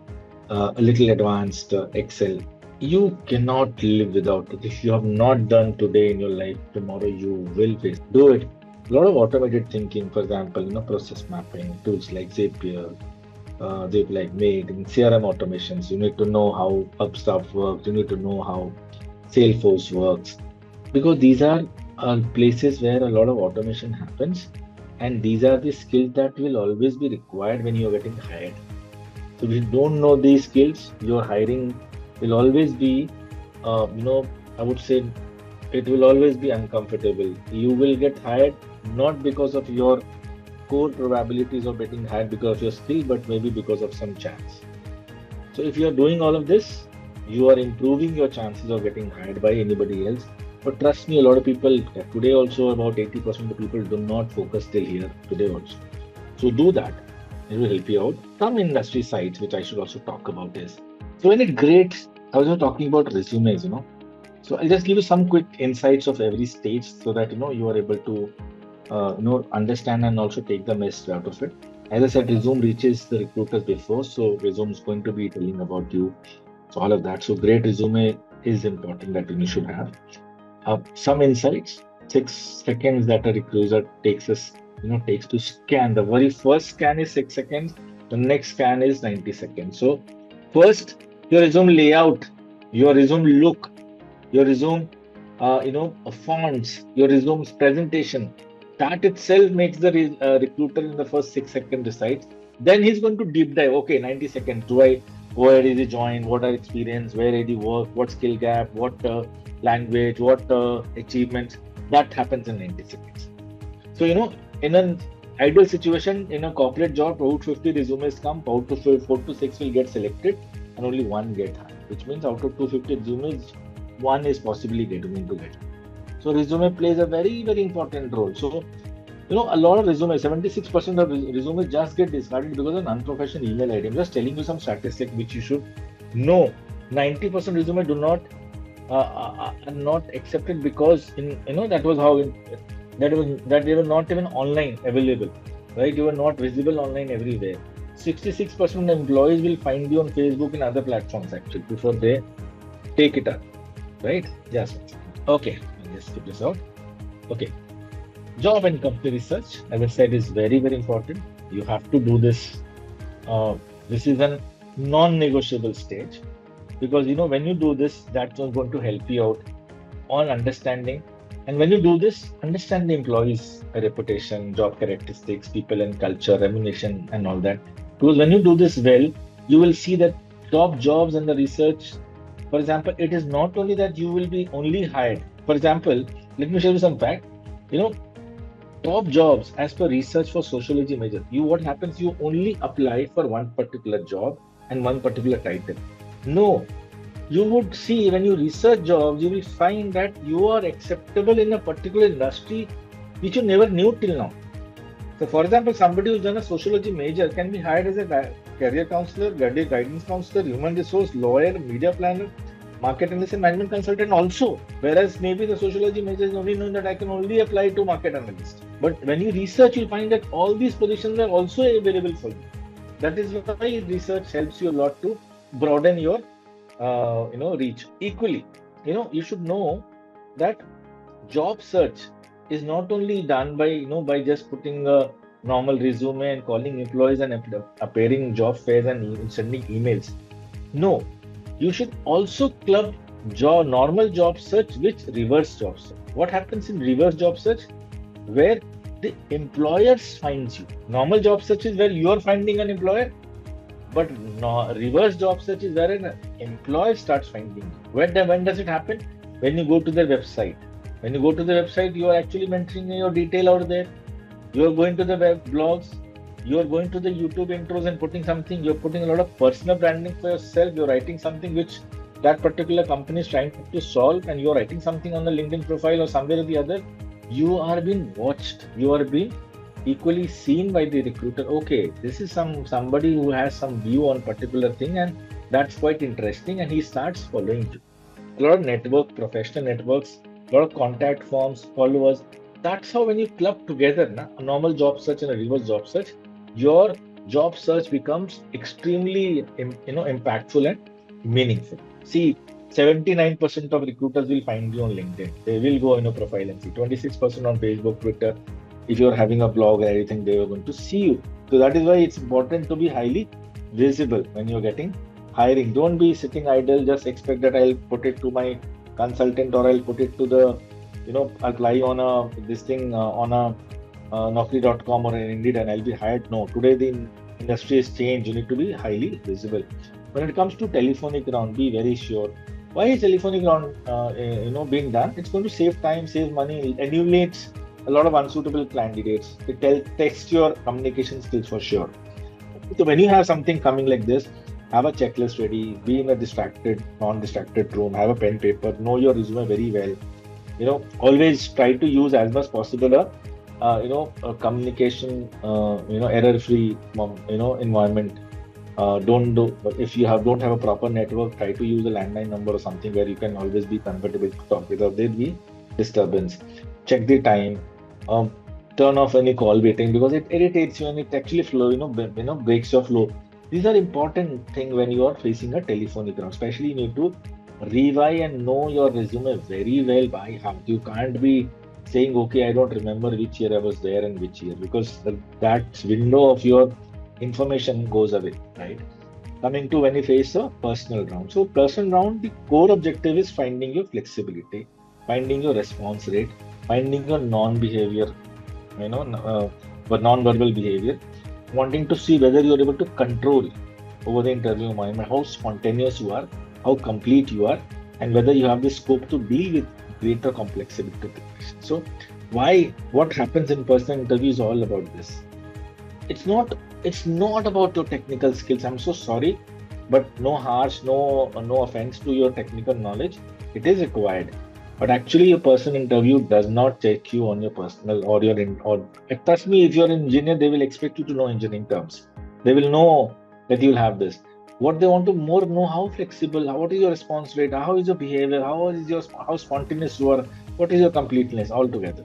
Speaker 2: a little advanced Excel. You cannot live without it. If you have not done today in your life, tomorrow you will face. Do it. A lot of automated thinking, for example, process mapping, tools like Zapier, they've like made in CRM automations. You need to know how Upstaff works. You need to know how Salesforce works, because these are places where a lot of automation happens, and these are the skills that will always be required when you are getting hired. So if you don't know these skills, your hiring will always be, I would say, it will always be uncomfortable. You will get hired not because of your core probabilities of getting hired because of your skill, but maybe because of some chance. So if you are doing all of this, you are improving your chances of getting hired by anybody else. But trust me, a lot of people today also, about 80% of people do not focus till here today also. So do that. It will help you out. Some industry sites which I should also talk about is, so when it grades, I was talking about resumes. So I'll just give you some quick insights of every stage so that you are able to understand and also take the best out of it. As I said, resume reaches the recruiters before, so resume is going to be telling about you. So all of that. So great resume is important that you should have. Some insights, 6 seconds that a recruiter takes to scan. The very first scan is 6 seconds. The next scan is 90 seconds. So first, your resume layout, your resume look, your resume, fonts, your resume's presentation. That itself makes the recruiter in the first 6 seconds decide. Then he's going to deep dive. Okay, 90 seconds. Where did he join? What are experience? Where did he work? What skill gap? What language? What achievements? That happens in 90 seconds. So, in an ideal situation, in a corporate job, about 50 resumes come, out of 4 to 6 will get selected, and only one get hired, which means out of 250 resumes, one is possibly going to get. So resume plays a very, very important role. So, a lot of resumes, 76% of resumes just get discarded because of an unprofessional email ID. I'm just telling you some statistics which you should know. 90% resumes do not are not accepted because that was how that they were not even online available, right? You were not visible online everywhere. 66% of employees will find you on Facebook and other platforms actually before they take it up, right? Yes. Okay, I'll just skip this out. Okay, job and company research, as I said, is very, very important. You have to do this. Uh, this is a non-negotiable stage because when you do this, that's what's going to help you out on understanding. And when you do this, understand the employees' reputation, job characteristics, people and culture, remuneration, and all that. Because when you do this well, you will see that top jobs and the research. For example, it is not only that you will be only hired. For example, let me show you some fact. You know, top jobs as per research for sociology major. What happens? You only apply for one particular job and one particular title. No, you would see when you research jobs, you will find that you are acceptable in a particular industry which you never knew till now. So, for example, somebody who's done a sociology major can be hired as a career counselor, guidance counselor, human resource, lawyer, media planner, market analyst, and management consultant also. Whereas maybe the sociology major is only known that I can only apply to market analyst. But when you research, you'll find that all these positions are also available for you. That is why research helps you a lot to broaden your reach. Equally, you should know that job search is not only done by just putting a normal resume and calling employees and appearing job fairs and sending emails. No, you should also club normal job search with reverse job search. What happens in reverse job search? Where the employers finds you. Normal job search is where you are finding an employer, but no, reverse job search is where an employer starts finding you. When does it happen? When you go to their website. When you go to the website, you are actually mentioning your detail out there. You are going to the web blogs. You are going to the YouTube intros and putting something. You're putting a lot of personal branding for yourself. You're writing something which that particular company is trying to solve, and you're writing something on the LinkedIn profile or somewhere or the other. You are being watched. You are being equally seen by the recruiter. Okay, this is somebody who has some view on particular thing, and that's quite interesting, and he starts following you. A lot of network, professional networks, a lot of contact forms, followers. That's how when you club together a normal job search and a reverse job search, your job search becomes extremely impactful and meaningful. See, 79% of recruiters will find you on LinkedIn. They will go in a profile and see. 26% on Facebook, Twitter. If you're having a blog or anything, they are going to see you. So that is why it's important to be highly visible when you're getting hiring. Don't be sitting idle. Just expect that I'll put it to my consultant or I'll put it to the, apply on this thing on a Naukri.com or an Indeed and I'll be hired. No, today the industry has changed. You need to be highly visible. When it comes to telephonic round, be very sure. Why is telephonic round, being done? It's going to save time, save money, eliminates a lot of unsuitable candidates. It tests your communication skills for sure. So when you have something coming like this, have a checklist ready, be in a non-distracted room, have a pen paper, know your resume very well. Always try to use as much possible a communication, error-free, environment. If you don't have a proper network, try to use a landline number or something where you can always be comfortable to talk without there be disturbance. Check the time. Turn off any call waiting because it irritates you and it actually breaks your flow. These are important things when you are facing a telephonic round. Especially you need to revise and know your resume very well by heart. You can't be saying, okay, I don't remember which year I was there and which year, because that window of your information goes away, right? Coming to when you face a personal round. So personal round, the core objective is finding your flexibility, finding your response rate, finding your non-behavior, but non-verbal behavior, wanting to see whether you're able to control over the interview environment, how spontaneous you are, how complete you are, and whether you have the scope to deal with greater complexity to the question. So what happens in personal interview is all about this. It's not about your technical skills. I'm so sorry, but no offense to your technical knowledge. It is required. But actually, a personal interview does not check you on your personal trust me, if you're an engineer, they will expect you to know engineering terms. They will know that you'll have this. What they want to more know, how flexible, what is your response rate, how is your behavior, how spontaneous you are, what is your completeness altogether.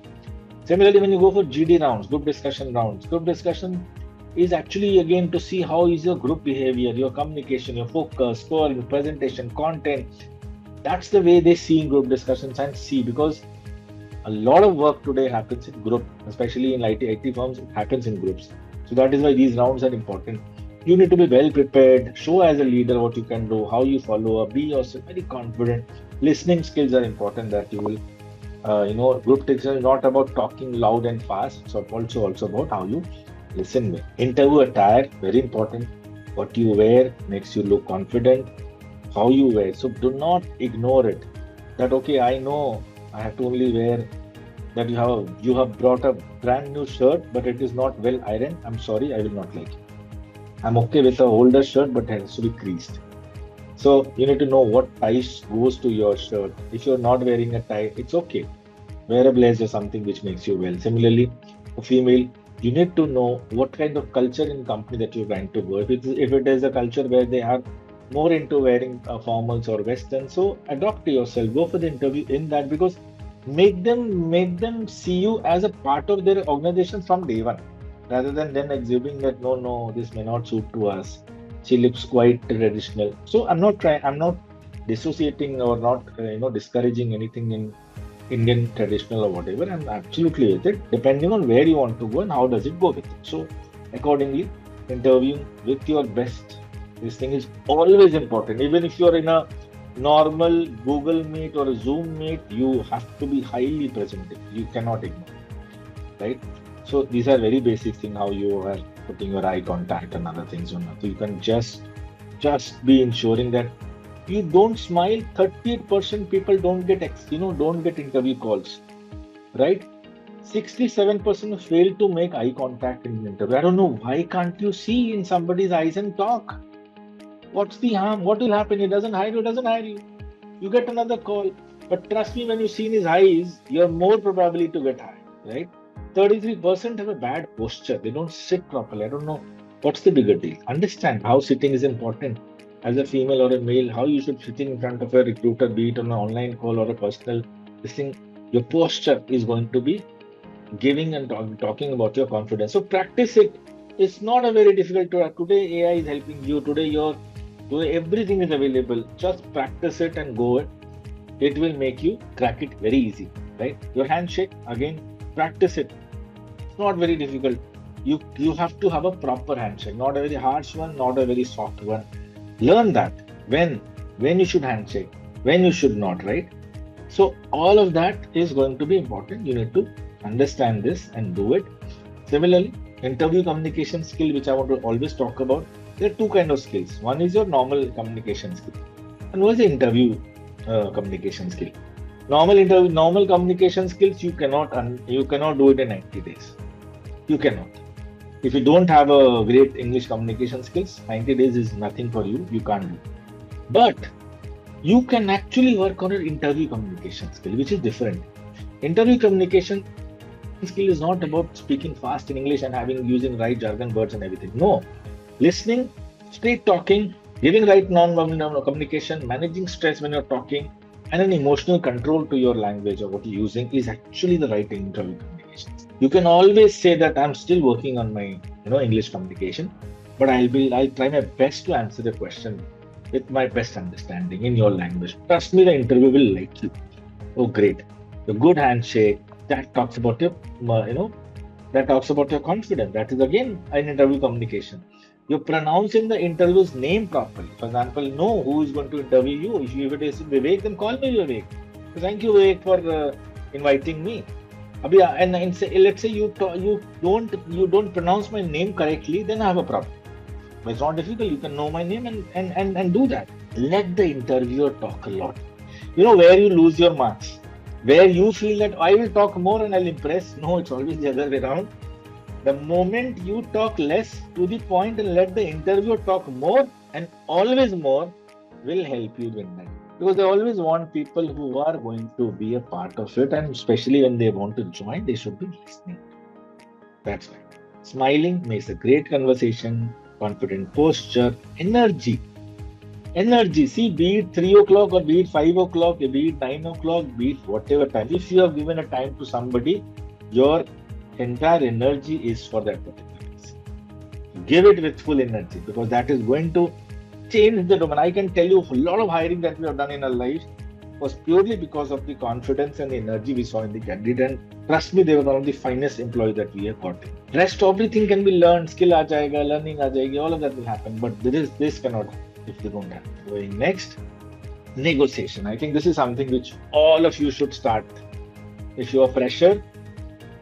Speaker 2: Similarly, when you go for GD rounds, group discussion is actually again to see how is your group behavior, your communication, your focus, score, your presentation, content. That's the way they see in group discussions and see, because a lot of work today happens in group, especially in IT firms, it happens in groups. So that is why these rounds are important. You need to be well prepared, show as a leader what you can do, how you follow up, be yourself very confident. Listening skills are important, that you will, group discussion is not about talking loud and fast. So also about how you listen well. Interview attire, very important. What you wear makes you look confident. How you wear. So do not ignore it. That okay, I know I have to only wear that you have brought a brand new shirt, but it is not well ironed. I'm sorry, I will not like it. I'm okay with a older shirt, but it has to be creased. So you need to know what tie goes to your shirt. If you're not wearing a tie, it's okay. Wear a blazer, something which makes you well. Similarly, a female, you need to know what kind of culture in company that you're trying to go. If it is a culture where they are more into wearing formals or western, so adopt to yourself. Go for the interview in that, because make them see you as a part of their organization from day one, rather than then assuming that no, this may not suit to us. She looks quite traditional. So I'm not dissociating or not discouraging anything in Indian traditional or whatever. I'm absolutely with it, depending on where you want to go and how does it go with it. So accordingly, interviewing with your best, this thing is always important. Even if you're in a normal Google Meet or a Zoom Meet, you have to be highly presentable. You cannot ignore, right? So these are very basic things, how you are putting your eye contact and other things on. So you can just be ensuring that you don't smile. 38% people don't get interview calls, right? 67% fail to make eye contact in an interview. I don't know, why can't you see in somebody's eyes and talk? What's the harm? What will happen? He doesn't hire you, doesn't hire you. You get another call. But trust me, when you see in his eyes, you're more probably to get hired, right? 33% have a bad posture. They don't sit properly. I don't know what's the bigger deal. Understand how sitting is important. As a female or a male, how you should sit in front of a recruiter, be it on an online call or a personal this thing. Your posture is going to be giving and talking about your confidence. So practice it. It's not a very difficult to. Today AI is helping you. Today everything is available. Just practice it and go it. It will make you crack it very easy, right? Your handshake, again, practice it. It's not very difficult. You have to have a proper handshake, not a very harsh one, not a very soft one. Learn that when you should handshake, when you should not, right? So all of that is going to be important. You need to understand this and do it. Similarly, interview communication skill, which I want to always talk about. There are two kinds of skills. One is your normal communication skill, and one is the interview communication skill. Normal communication skills you cannot do it in 90 days. You cannot. If you don't have a great English communication skills, 90 days is nothing for you. You can't do. But you can actually work on your interview communication skill, which is different. Interview communication skill is not about speaking fast in English and using right jargon words and everything. No, listening, straight talking, giving right non-verbal communication, managing stress when you're talking, and an emotional control to your language or what you're using is actually the right interview communication. You can always say that I'm still working on my English communication, but I'll try my best to answer the question with my best understanding in your language. Trust me, the interview will like you. Oh, great! The good handshake that talks about your confidence. That is again an interview communication. You're pronouncing the interview's name properly. For example, know who is going to interview you. If it is Vivek, then call me Vivek. So thank you, Vivek, for inviting me. Let's say you don't pronounce my name correctly, then I have a problem. But it's not difficult. You can know my name and do that. Let the interviewer talk a lot. Where you lose your marks, where you feel that I will talk more and I'll impress. No, it's always the other way around. The moment you talk less, to the point, and let the interviewer talk more and always more, will help you win that. Because they always want people who are going to be a part of it, and especially when they want to join, they should be listening. That's right. Smiling makes a great conversation, confident posture, energy. Energy. See, be it 3 o'clock or be it 5 o'clock, be it 9 o'clock, be it whatever time. If you have given a time to somebody, Your entire energy is for that particular reason. Give it with full energy because that is going to change the domain. I can tell you a lot of hiring that we have done in our life was purely because of the confidence and the energy we saw in the candidate. And trust me, they were one of the finest employees that we have got. Rest, everything can be learned. Skill aa jayega, learning aa jayegi, all of that will happen. But this cannot happen if you don't have it. Going next, negotiation. I think this is something which all of you should start. If you're a fresher,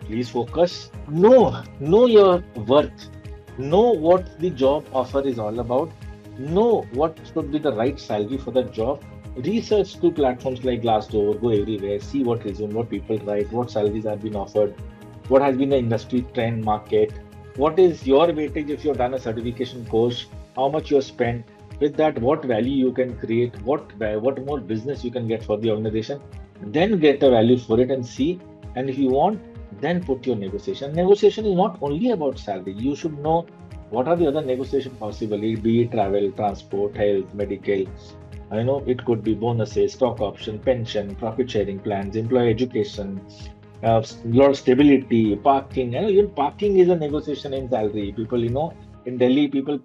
Speaker 2: please focus. Know your worth. Know what the job offer is all about. Know what should be the right salary for that job. Research through platforms like Glassdoor, go everywhere, see what resume, what people write, what salaries are being offered, what has been the industry trend market, what is your weightage if you've done a certification course, how much you spent. With that, what value you can create, what more business you can get for the organization, then get a value for it and see. And if you want, then put your negotiation. Negotiation is not only about salary. You should know what are the other negotiation possibilities, be it travel, transport, health, medical. I know it could be bonuses, stock option, pension, profit sharing plans, employee education, lot of stability, parking. I know even parking is a negotiation in salary. People, in Delhi, people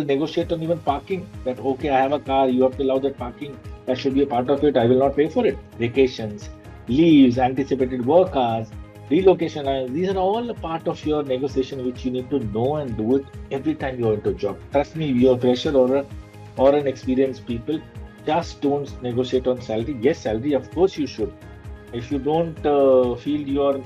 Speaker 2: negotiate on even parking. That okay, I have a car, you have to allow that parking. That should be a part of it. I will not pay for it. Vacations, leaves, anticipated work hours, relocation. These are all a part of your negotiation, which you need to know and do it every time you're into a job. Trust me, you're a fresher or an experienced people. Just don't negotiate on salary. Yes, salary, of course you should. If you don't feel you're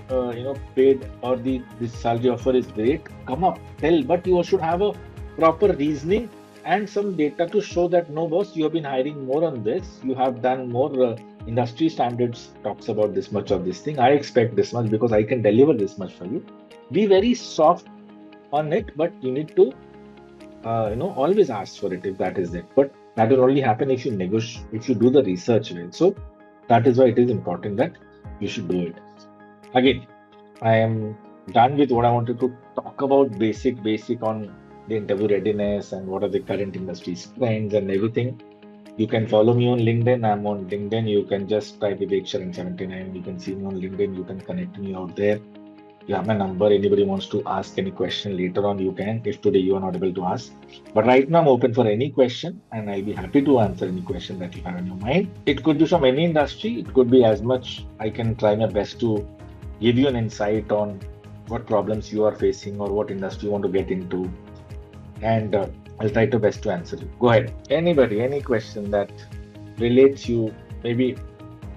Speaker 2: paid or the this salary offer is great, come up, tell. But you should have a proper reasoning and some data to show that no, boss, you have been hiring more on this. You have done more. Industry standards talks about this much of this thing. I expect this much because I can deliver this much for you. Be very soft on it, but you need to always ask for it if that is it. But that will only happen if you negotiate, if you do the research well. So that is why it is important that you should do it. Again, I am done with what I wanted to talk about basic on the interview readiness and what are the current industry trends and everything. You can follow me on LinkedIn. I'm on LinkedIn. You can just type Vivek Sharan 79. You can see me on LinkedIn. You can connect me out there. You have my number. Anybody wants to ask any question later on, you can. If today you are not able to ask. But right now I'm open for any question and I'll be happy to answer any question that you have in your mind. It could be from any industry. It could be as much. I can try my best to give you an insight on what problems you are facing or what industry you want to get into. And I'll try to best to answer you. Go ahead. Anybody, any question that relates you, maybe,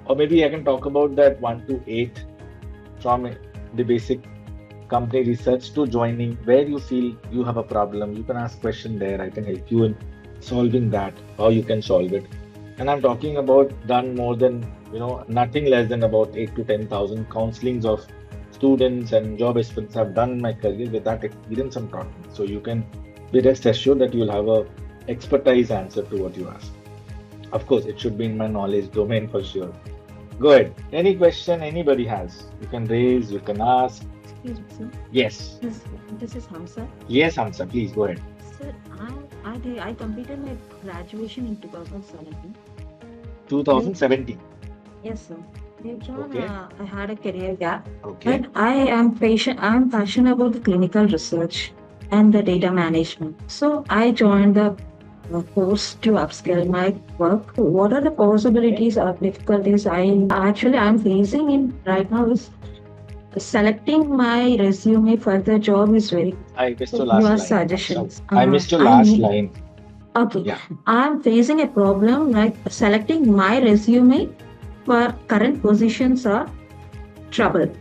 Speaker 2: or maybe I can talk about that 1 to 8 from the basic company research to joining, where you feel you have a problem. You can ask question there. I can help you in solving that, how you can solve it. And I'm talking about done more than, nothing less than about 8 to 10,000 counselings of students and job aspirants have done in my career. With that experience I'm talking. So you can be rest assured that you'll have a expertise answer to what you ask. Of course, it should be in my knowledge domain for sure. Go ahead. Any question anybody has, you can raise, you can ask.
Speaker 3: Excuse me, sir.
Speaker 2: Yes.
Speaker 3: This is Hamza.
Speaker 2: Yes, Hamza, please go ahead.
Speaker 3: Sir, I completed my graduation in 2017.
Speaker 2: 2017.
Speaker 3: Yes, sir. Later on,
Speaker 2: Okay.
Speaker 3: I had a career gap.
Speaker 2: Okay.
Speaker 3: But I am passionate about the clinical research and the data management. So I joined the course to upskill my work. What are the possibilities or difficulties I'm facing in right now is selecting my resume for the job is very
Speaker 2: I missed your
Speaker 3: your
Speaker 2: last line.
Speaker 3: suggestions.
Speaker 2: I missed your
Speaker 3: I
Speaker 2: last
Speaker 3: need-
Speaker 2: line.
Speaker 3: Okay.
Speaker 2: Yeah.
Speaker 3: I'm facing a problem like selecting my resume for current positions are trouble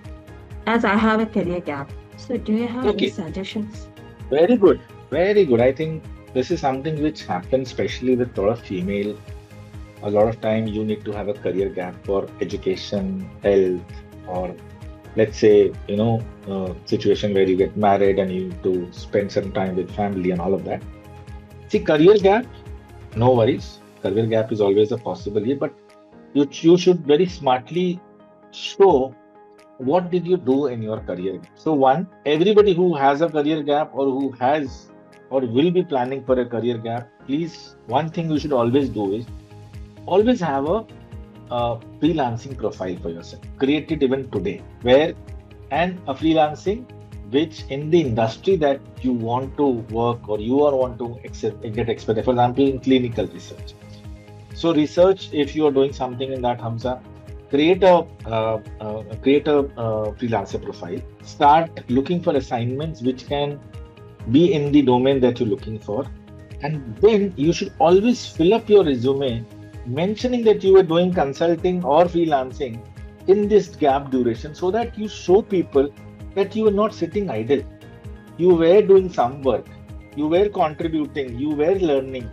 Speaker 3: as I have a career gap. So do you have
Speaker 2: Okay.
Speaker 3: any suggestions?
Speaker 2: Very good. Very good. I think this is something which happens especially with a lot of female. A lot of time you need to have a career gap for education, health, or let's say, situation where you get married and you need to spend some time with family and all of that. See, career gap, no worries. Career gap is always a possibility, but you should very smartly show what did you do in your career. So one, everybody who has a career gap or who has or will be planning for a career gap, please, one thing you should always do is always have a freelancing profile for yourself. Create it even today, where and a freelancing which in the industry that you want to work or you are want to get expert. For example, in clinical research. So research, if you are doing something in that, Hamza, create a freelancer profile. Start looking for assignments which can be in the domain that you're looking for, and then you should always fill up your resume mentioning that you were doing consulting or freelancing in this gap duration, so that you show people that you were not sitting idle. You were doing some work, you were contributing, you were learning.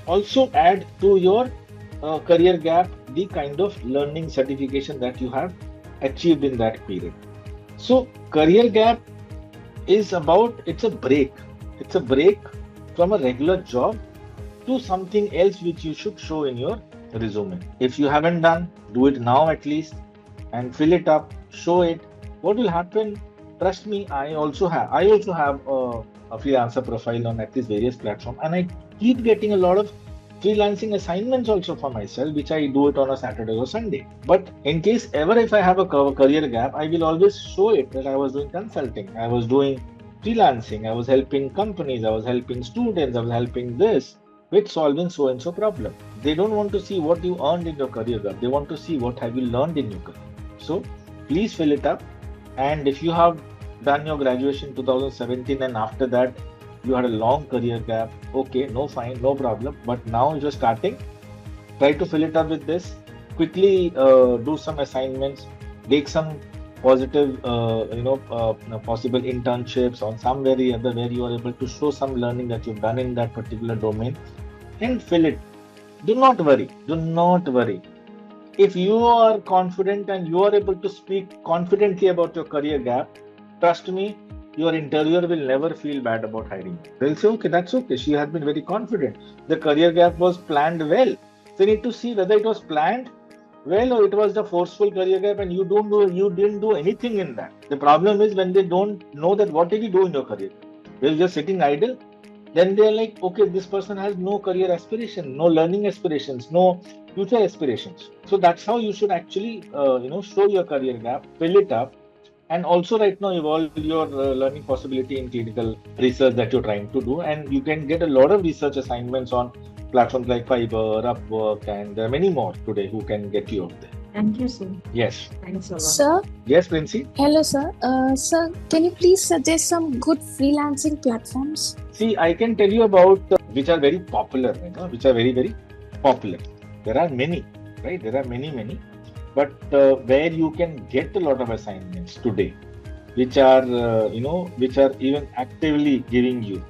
Speaker 2: Also add to your career gap the kind of learning certification that you have achieved in that period. So career gap is about, it's a break from a regular job to something else which you should show in your resume. If you haven't done, do it now at least, and fill it up, show it. What will happen? Trust me, I also have a freelancer profile on at least various platforms, and I keep getting a lot of freelancing assignments also for myself, which I do it on a Saturday or Sunday. But in case ever if I have a career gap, I will always show it that I was doing consulting, I was doing freelancing, I was helping companies, I was helping students, I was helping this with solving so and so problem. They don't want to see what you earned in your career gap. They want to see what have you learned in your career. So please fill it up. And if you have done your graduation 2017 and after that you had a long career gap, okay, no fine, no problem. But now you're starting, try to fill it up with this. Quickly do some assignments, take some positive, possible internships on somewhere or other where you are able to show some learning that you've done in that particular domain, and fill it. Do not worry. Do not worry. If you are confident and you are able to speak confidently about your career gap, trust me, your interviewer will never feel bad about hiring you. They'll say, okay, that's okay. She has been very confident. The career gap was planned well. So you need to see whether it was planned well or it was the forceful career gap and you didn't do anything in that. The problem is when they don't know that what did you do in your career. They're just sitting idle. Then they're like, okay, this person has no career aspiration, no learning aspirations, no future aspirations. So that's how you should actually, show your career gap, fill it up, and also right now evolve your learning possibility in clinical research that you're trying to do. And you can get a lot of research assignments on platforms like Fiverr, Upwork, and there are many more today who can get you out there.
Speaker 3: Thank you, sir.
Speaker 2: Yes.
Speaker 3: Thanks a lot.
Speaker 4: Sir,
Speaker 2: Yes, Princey.
Speaker 4: hello, sir. Sir, can you please suggest some good freelancing platforms?
Speaker 2: See, I can tell you about which are very popular, which are very, very popular. There are many, right? There are many. But where you can get a lot of assignments today, which are even actively giving you.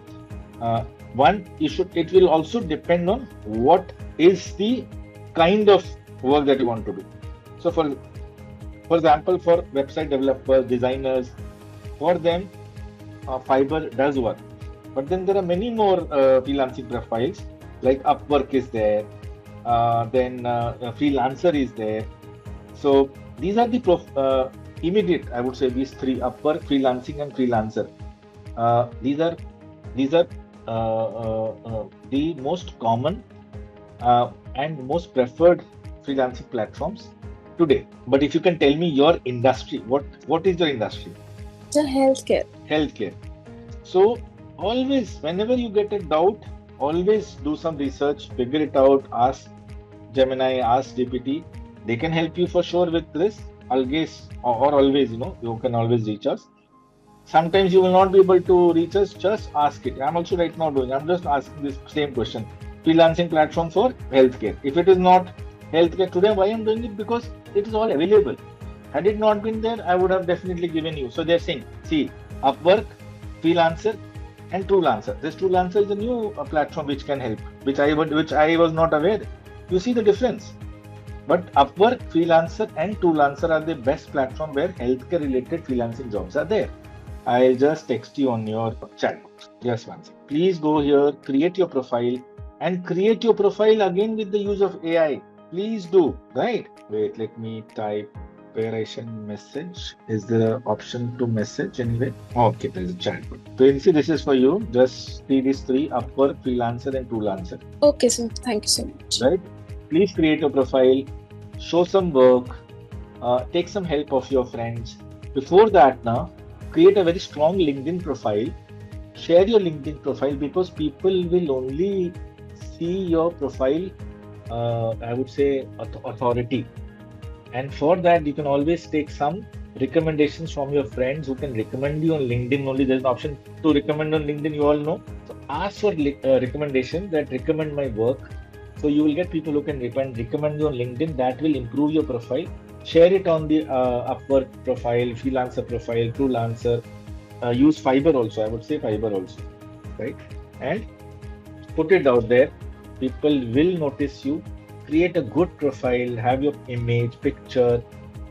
Speaker 2: One, it will also depend on what is the kind of work that you want to do. So for example, for website developers, designers, for them, Fiverr does work. But then there are many more freelancing profiles, like Upwork is there, then Freelancer is there. So these are the immediate, I would say, these three: Upwork, freelancing, and Freelancer. These are the most common and most preferred freelancing platforms today. But if you can tell me your industry, what is your industry?
Speaker 4: The healthcare.
Speaker 2: Healthcare. So always, whenever you get a doubt, always do some research, figure it out, ask Gemini, ask GPT. They can help you for sure with this. Always, you can always reach us. Sometimes you will not be able to reach us, just ask it. I'm also right now I'm just asking this same question. Freelancing platform for healthcare. If it is not healthcare today, why I'm doing it? Because it is all available. Had it not been there, I would have definitely given you. So they're saying, see, Upwork, Freelancer, and Truelancer. This Truelancer is a new platform which can help, which I was not aware. You see the difference. But Upwork, Freelancer, and Truelancer are the best platform where healthcare-related freelancing jobs are there. I'll just text you on your chat box. Just one second. Please go here, create your profile, and create your profile again with the use of AI. Please do. Right? Wait, let me type where I can message. Is there an option to message anyway? Okay, there's a chat box. So you see, this is for you. Just see these three: Upwork, Freelancer, and Truelancer.
Speaker 4: Okay, sir. Thank you so much.
Speaker 2: Right? Please create a profile, show some work, take some help of your friends, before that now, create a very strong LinkedIn profile. Share your LinkedIn profile because people will only see your profile, I would say, authority. And for that, you can always take some recommendations from your friends who can recommend you on LinkedIn only. There's an option to recommend on LinkedIn, you all know. So ask for recommendation that recommend my work. So you will get people who can recommend you on LinkedIn. That will improve your profile. Share it on the Upwork profile, freelancer profile, Freelancer. Use Fiverr also. I would say Fiverr also, right? And put it out there. People will notice you. Create a good profile. Have your image, picture,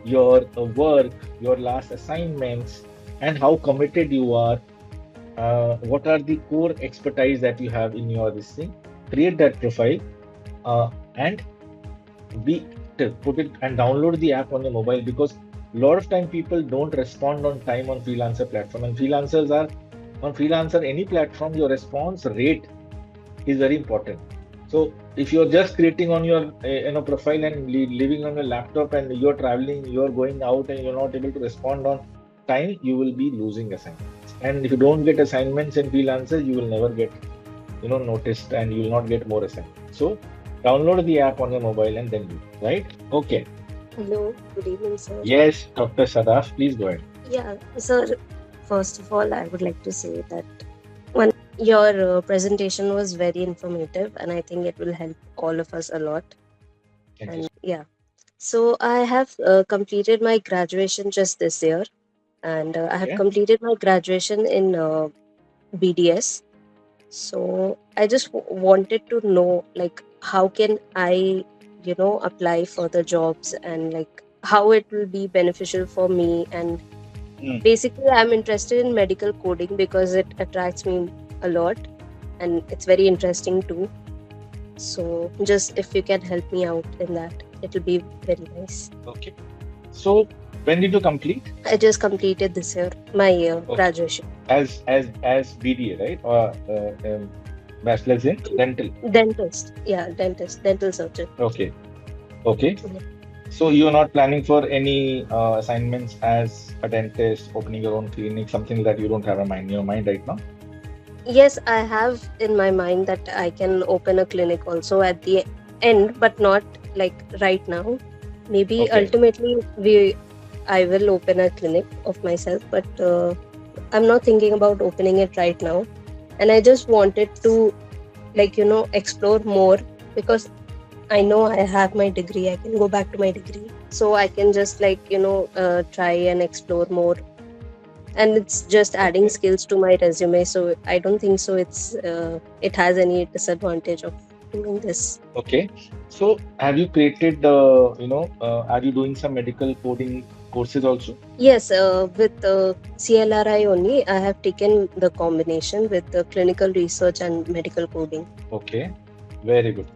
Speaker 2: your work, your last assignments, and how committed you are. What are the core expertise that you have in your this thing? Create that profile, and be put it and download the app on your mobile because a lot of time people don't respond on time on freelancer platform, and freelancers are on freelancer any platform. Your response rate is very important. So if you're just creating on your profile and living on your laptop and you're traveling, you're going out and you're not able to respond on time, you will be losing assignments. And if you don't get assignments in freelancer, you will never get noticed and you will not get more assignments. So download the app on your mobile and then do, right? Okay.
Speaker 5: Hello, good evening, sir.
Speaker 2: Yes, Dr. Sadaf, please go ahead.
Speaker 5: Yeah, sir, first of all, I would like to say that your presentation was very informative, and I think it will help all of us a lot.
Speaker 2: Thank
Speaker 5: And
Speaker 2: you.
Speaker 5: yeah, so I have completed my graduation just this year, and I have
Speaker 2: Okay.
Speaker 5: completed my graduation in BDS. So I just wanted to know, like, how can I, apply for the jobs and like how it will be beneficial for me. And basically, I'm interested in medical coding because it attracts me a lot and it's very interesting too. So just if you can help me out in that, it will be very nice.
Speaker 2: Okay. So when did you complete?
Speaker 5: I just completed this year my graduation.
Speaker 2: As BDA, right? Or bachelor's in dental.
Speaker 5: Dentist, dental surgeon.
Speaker 2: Okay. Okay.
Speaker 5: Yeah.
Speaker 2: So you're not planning for any assignments as a dentist, opening your own clinic, something that you don't have in your mind right now?
Speaker 5: Yes, I have in my mind that I can open a clinic also at the end, but not like right now. Maybe ultimately I will open a clinic of myself, but I'm not thinking about opening it right now. And I just wanted to explore more because I know I have my degree. I can go back to my degree, so I can just try and explore more. And it's just adding skills to my resume, so I don't think so it has any disadvantage of doing this.
Speaker 2: Okay. So have you created, are you doing some medical coding courses also?
Speaker 5: Yes, with CLRI only, I have taken the combination with the clinical research and medical coding.
Speaker 2: Okay, very good.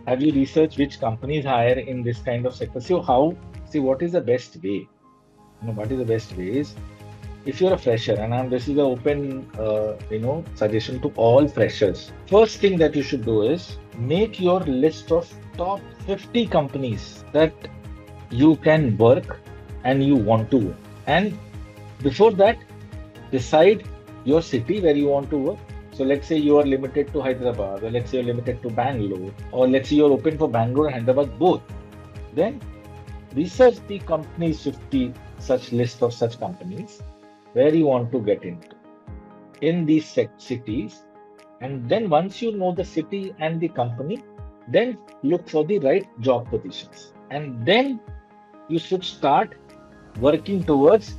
Speaker 2: Have you researched which companies hire in this kind of sector? So what is the best way? What is the best way is, if you're a fresher, and this is an open, suggestion to all freshers. First thing that you should do is make your list of top 50 companies that you can work and you want to work. And before that, decide your city where you want to work. So let's say you are limited to Hyderabad, or let's say you're limited to Bangalore, or let's say you're open for Bangalore and Hyderabad both. Then research the companies, 50 such list of such companies where you want to get into in these cities. And then once you know the city and the company, then look for the right job positions. And then you should start working towards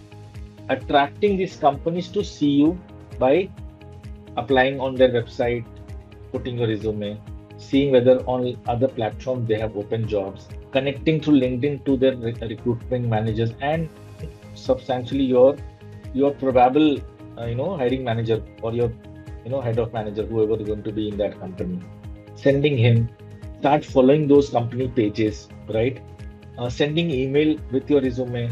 Speaker 2: attracting these companies to see you by applying on their website, putting your resume, seeing whether on other platforms they have open jobs, connecting through LinkedIn to their recruitment managers, and substantially your probable hiring manager or your head of manager, whoever is going to be in that company, sending him, start following those company pages, right? Sending email with your resume,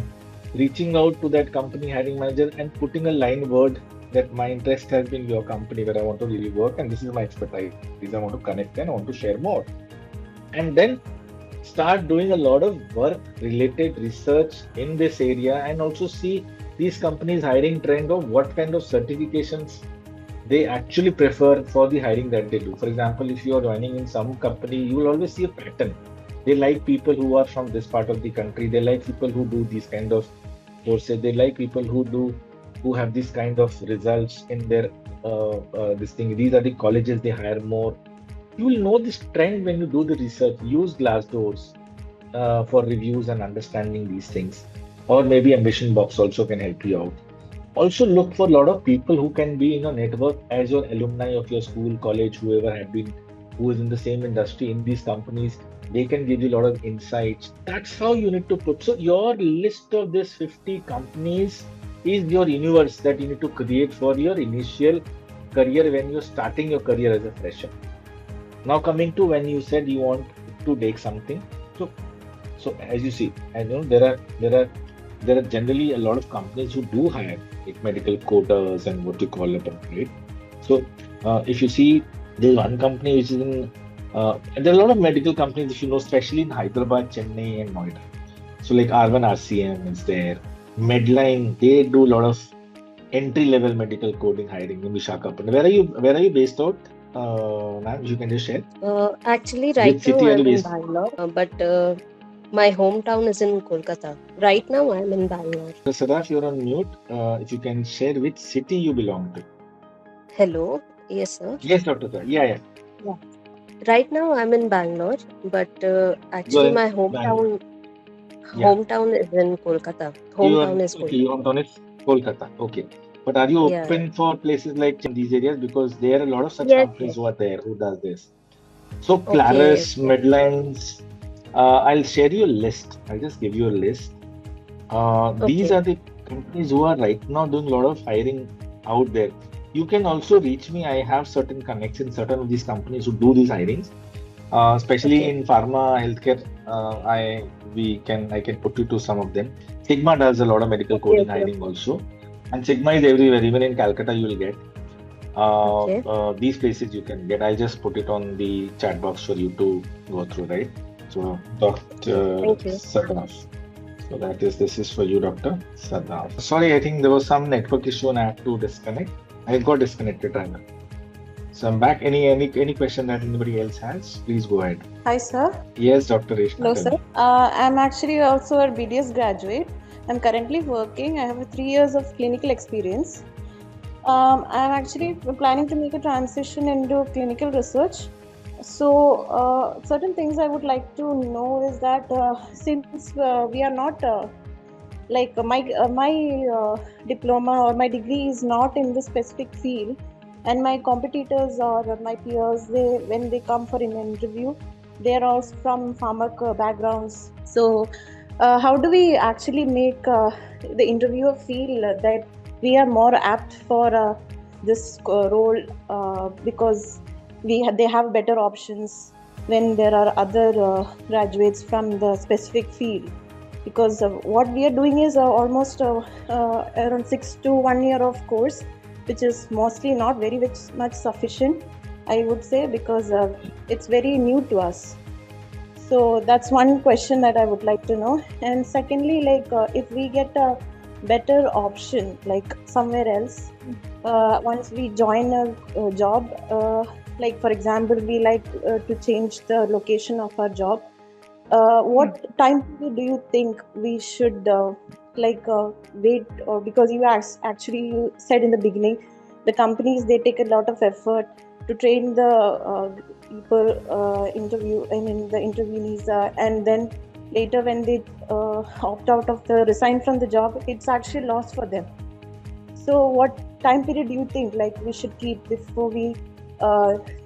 Speaker 2: reaching out to that company hiring manager and putting a line word that my interest has been your company where I want to really work and this is my expertise. I want to connect and I want to share more. And then start doing a lot of work related research in this area and also see these companies hiring trend of what kind of certifications they actually prefer for the hiring that they do. For example, if you are joining in some company, you will always see a pattern. They like people who are from this part of the country. They like people who do these kind of courses. They like people who have this kind of results in their this thing. These are the colleges they hire more. You will know this trend when you do the research. Use Glassdoors for reviews and understanding these things, or maybe Ambition Box also can help you out. Also look for a lot of people who can be in your network as your alumni of your school, college, whoever have been, who is in the same industry in these companies. They can give you a lot of insights. That's how you need to put. So your list of these 50 companies is your universe that you need to create for your initial career when you're starting your career as a fresher. Now coming to when you said you want to take something. So as you see, I know there are generally a lot of companies who do hire like medical quotas and what you call it, right? So if you see, there's one company which is in, and there are a lot of medical companies, if you know, especially in Hyderabad, Chennai, and Noida. So like R1 RCM is there. Medline, they do a lot of entry-level medical coding hiring in Visakhapatnam. Where are you based out? Ma'am, you can just share.
Speaker 5: Actually, right
Speaker 2: Which
Speaker 5: now
Speaker 2: city are you
Speaker 5: I'm in
Speaker 2: based?
Speaker 5: Bangalore, but my hometown is in Kolkata. Right now I'm in Bangalore.
Speaker 2: Sadaf, you're on mute. If you can share which city you belong to.
Speaker 5: Hello. Yes, sir.
Speaker 2: Yes, Dr. Sir. Yeah.
Speaker 5: Yeah. Right now I'm in Bangalore, but
Speaker 2: You're
Speaker 5: actually
Speaker 2: in
Speaker 5: my
Speaker 2: Bangalore.
Speaker 5: hometown
Speaker 2: Yeah.
Speaker 5: hometown is in Kolkata.
Speaker 2: You are
Speaker 5: Hometown is
Speaker 2: okay.
Speaker 5: Kolkata.
Speaker 2: Your hometown is Kolkata. Okay. But are you
Speaker 5: Yeah.
Speaker 2: open for places like these areas? Because there are a lot of such
Speaker 5: Yes,
Speaker 2: companies
Speaker 5: yes.
Speaker 2: who are there who does this. So
Speaker 5: Okay.
Speaker 2: Claris, Midlands, I'll share you a list. I'll just give you a list. These
Speaker 5: Okay.
Speaker 2: are the companies who are right now doing a lot of hiring out there. You can also reach me. I have certain connections, certain of these companies who do these hirings, especially
Speaker 5: Okay.
Speaker 2: in pharma, healthcare. I can put you to some of them. Sigma does a lot of medical
Speaker 5: Okay.
Speaker 2: coding
Speaker 5: Okay.
Speaker 2: hiring also, and Sigma is everywhere. Even in Calcutta, you will get
Speaker 5: Okay.
Speaker 2: these places you can get. I'll just put it on the chat box for you to go through, right? So,
Speaker 5: Okay.
Speaker 2: Dr.
Speaker 5: Thank you.
Speaker 2: Sadaf. So this is for you, Dr. Sadaf. Sorry, I think there was some network issue and I had to disconnect. I got disconnected rather. So I'm back. Any question that anybody else has, please go ahead.
Speaker 6: Hi, sir.
Speaker 2: Yes, Dr. Reshna.
Speaker 6: Hello,
Speaker 2: tell
Speaker 6: sir.
Speaker 2: me.
Speaker 6: I'm actually also a BDS graduate. I'm currently working. I have 3 years of clinical experience. I'm actually planning to make a transition into clinical research. So, certain things I would like to know is that since we are not like my diploma or my degree is not in the specific field, and my competitors or my peers, they when they come for an interview, they are all from pharma backgrounds. So, how do we actually make the interviewer feel that we are more apt for this role because they have better options when there are other graduates from the specific field? Because what we are doing is almost around 6 to 1 year of course, which is mostly not very much sufficient, I would say, because it's very new to us. So that's one question that I would like to know. And secondly, like if we get a better option like somewhere else, once we join a job, like for example, we like to change the location of our job. What time period do you think we should wait? Because actually you said in the beginning, the companies, they take a lot of effort to train the people the interviewees, and then later when they opt out of resign from the job, it's actually lost for them. So what time period do you think like we should keep before we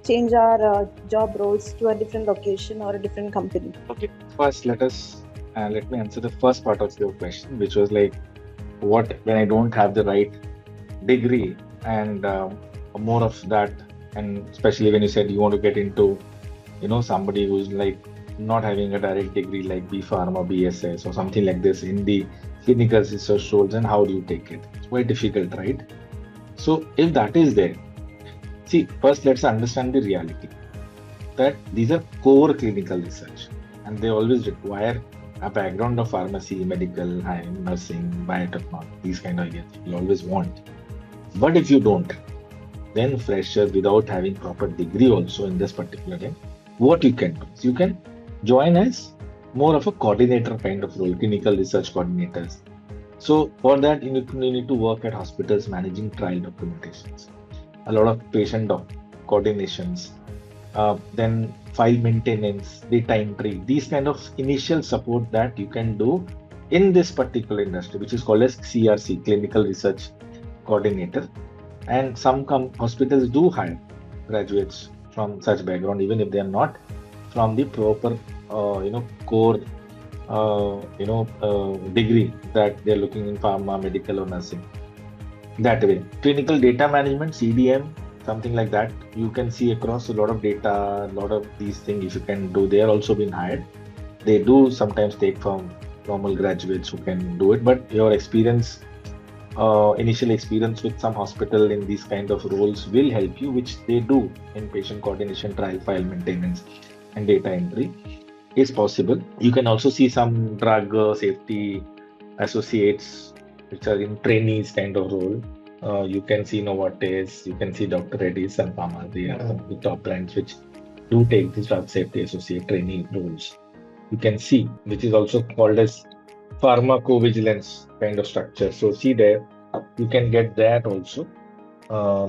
Speaker 6: change our job roles to a different location or a different company?
Speaker 2: Okay. First, let me answer the first part of your question, which was like, what when I don't have the right degree and more of that, and especially when you said you want to get into, somebody who's like not having a direct degree like B Pharm or BSS or something like this in the clinical research roles, and how do you take it? It's quite difficult, right? So if that is there, see, first let's understand the reality that these are core clinical research and they always require a background of pharmacy, medical, nursing, biotechnology, these kind of areas you'll always want. But if you don't, then fresher without having proper degree also in this particular line, what you can do is you can join as more of a coordinator kind of role, clinical research coordinators. So for that, you need to work at hospitals managing trial documentations, a lot of coordinations, then file maintenance, data entry, these kind of initial support that you can do in this particular industry, which is called as CRC, Clinical Research Coordinator. And some hospitals do hire graduates from such background, even if they are not from the proper, core, degree that they're looking in pharma, medical, or nursing. That way, clinical data management, CDM, something like that, you can see across a lot of data, a lot of these things. If you can do, they are also being hired. They do sometimes take from normal graduates who can do it, but your experience, initial experience with some hospital in these kind of roles will help you, which they do in patient coordination, trial file maintenance, and data entry is possible. You can also see some drug safety associates, which are in trainees kind of role. You can see Novartis, you can see Dr. Reddy's and Pharma. They are some of the top brands which do take these drug safety associate trainee roles. You can see, which is also called as pharmacovigilance kind of structure. So see there, you can get that also.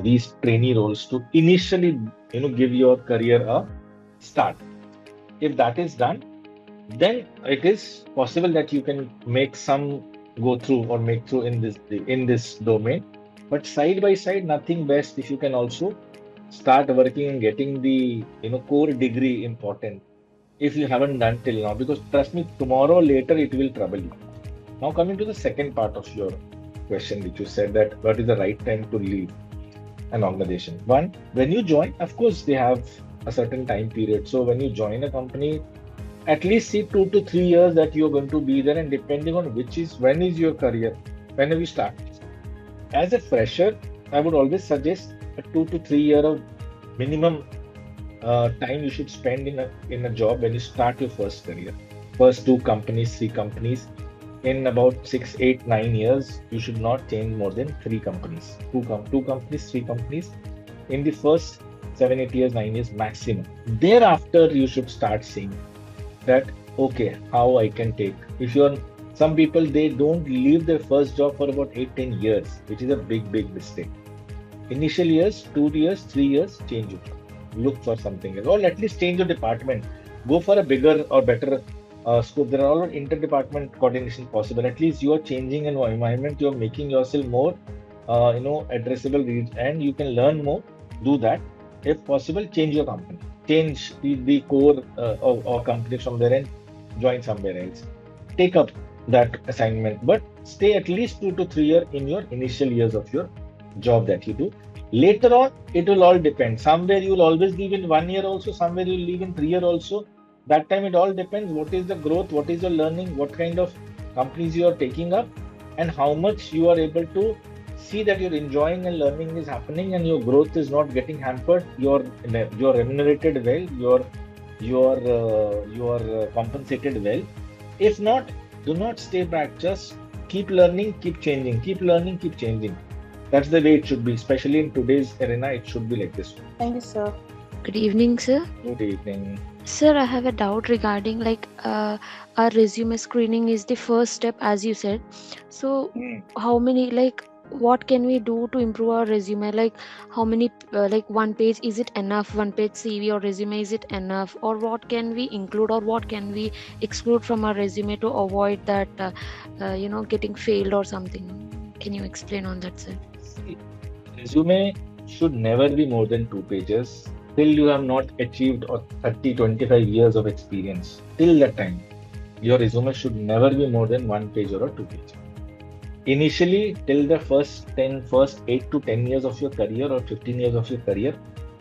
Speaker 2: These trainee roles to initially, give your career a start. If that is done, then it is possible that you can make some go through or make through in this domain. But side by side, nothing best if you can also start working and getting the core degree important if you haven't done till now, because trust me, tomorrow or later it will trouble you. Now coming to the second part of your question, which you said that what is the right time to leave an organization. One, when you join, of course they have a certain time period. So when you join a company, at least see 2 to 3 years that you're going to be there, and depending on when is your career, whenever you start. As a fresher, I would always suggest a 2 to 3 year of minimum time you should spend in a job when you start your first career. First 2 companies, 3 companies. In about 6, 8, 9 years, you should not change more than 3 companies. 2 companies, 3 companies. In the first 7, 8 years, 9 years maximum. Thereafter, you should start seeing that, okay, how I can take. Some people, they don't leave their first job for about 8, 10 years, which is a big, big mistake. Initial years, 2 years, 3 years, change your job. Look for something else, or at least change your department. Go for a bigger or better scope. There are all inter-department coordination possible. At least you are changing an environment. You are making yourself more, addressable, and you can learn more. Do that. If possible, change your company. Change the core or company from there and join somewhere else. Take up that assignment, but stay at least 2 to 3 years in your initial years of your job that you do. Later on, it will all depend. Somewhere you will always leave in 1 year also, somewhere you will leave in 3 years also. That time it all depends. What is the growth, what is your learning, what kind of companies you are taking up, and how much you are able to see that you're enjoying and learning is happening and your growth is not getting hampered. You're remunerated well, you're compensated well. If not, do not stay back. Just keep learning, keep changing, keep learning, keep changing. That's the way it should be, especially in today's arena. It should be like this.
Speaker 6: Thank you, sir.
Speaker 7: Good evening, sir.
Speaker 2: Good evening.
Speaker 7: Sir, I have a doubt regarding our resume screening is the first step, as you said. So how many, what can we do to improve our resume? Like how many, one page, is it enough? One page CV or resume, is it enough? Or what can we include or what can we exclude from our resume to avoid that, getting failed or something? Can you explain on that, sir?
Speaker 2: Resume should never be more than 2 pages till you have not achieved 30, 25 years of experience. Till that time, your resume should never be more than 1 page or a 2 page. Initially, till the first 8 to 10 years of your career or 15 years of your career,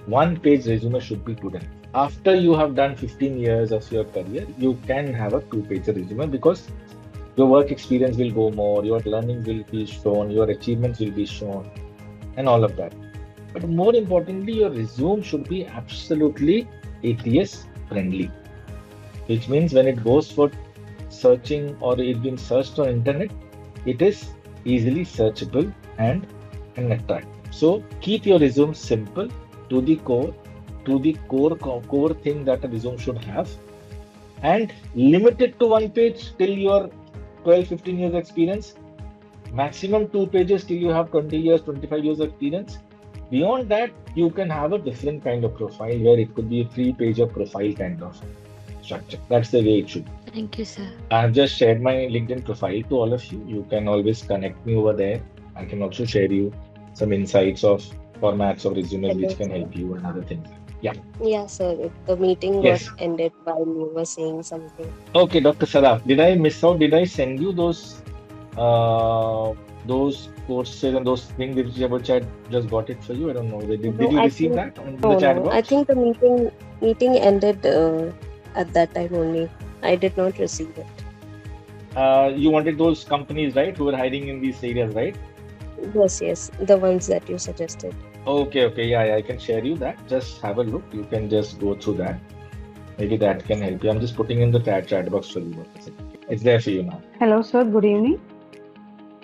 Speaker 2: 1 page resume should be good enough. After you have done 15 years of your career, you can have a 2-page resume because your work experience will go more, your learning will be shown, your achievements will be shown, and all of that. But more importantly, your resume should be absolutely ATS friendly, which means when it goes for searching or it's been searched on internet, it is easily searchable and attractive. So keep your resume simple, to the core, core thing that a resume should have, and limit it to one page till your 12-15 years experience, maximum 2 pages till you have 20 years, 25 years experience. Beyond that, you can have a different kind of profile where it could be a 3 page of profile kind of structure. That's the way it should be.
Speaker 7: Thank you, sir.
Speaker 2: I've just shared my LinkedIn profile to all of you. You can always connect me over there. I can also share you some insights of formats of resumes which can help you and other things. Yeah.
Speaker 5: Yeah, sir. The meeting
Speaker 2: Yes.
Speaker 5: got ended while you were saying something.
Speaker 2: Okay, Dr. Saraf, did I miss out? Did I send you those courses and those things which I just got it for you? I don't know. Did
Speaker 5: No,
Speaker 2: you
Speaker 5: I
Speaker 2: receive
Speaker 5: think
Speaker 2: that on the chat
Speaker 5: no.
Speaker 2: box?
Speaker 5: I think the meeting ended at that time only. I did not receive it.
Speaker 2: You wanted those companies, right, who were hiring in these areas, right?
Speaker 5: Yes, the ones that you suggested.
Speaker 2: Okay, yeah, I can share you that. Just have a look. You can just go through that. Maybe that can help you. I'm just putting in the chat box for you. It's there for you now.
Speaker 8: Hello, sir. Good evening.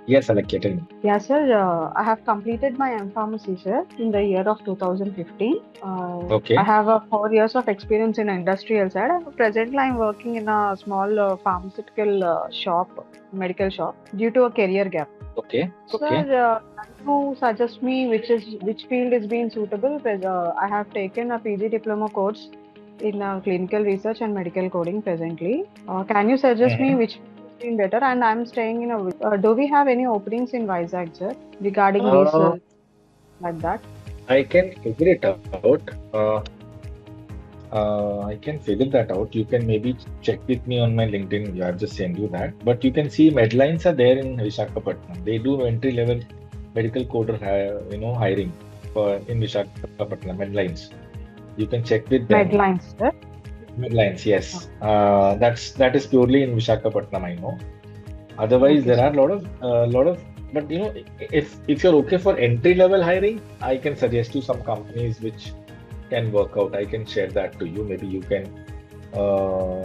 Speaker 2: Yes, Alakya, tell me.
Speaker 8: Yeah, sir. I have completed my M.Pharmacy, sir, in the year of 2015.
Speaker 2: Okay.
Speaker 8: I have 4 years of experience in industrial side. Presently, I'm working in a small pharmaceutical shop, medical shop, due to a career gap.
Speaker 2: Okay.
Speaker 8: Sir, can you suggest me which field is being suitable? Because I have taken a PG diploma course in clinical research and medical coding presently. Can you suggest me which is being better? And I'm staying in a. Do we have any openings in Vizag, sir, regarding these like that?
Speaker 2: I can figure it out. I can figure that out. You can maybe check with me on my LinkedIn. I'll just send you that. But you can see Medlines are there in Visakhapatnam. They do entry-level medical coder, hiring in Visakhapatnam. Medlines. You can check with them.
Speaker 8: Medlines, sir.
Speaker 2: Medlines, yes. That is purely in Visakhapatnam, I know. Otherwise,
Speaker 8: Okay,
Speaker 2: there are a lot of. But if you're okay for entry-level hiring, I can suggest you some companies which can work out. I can share that to you. Maybe you can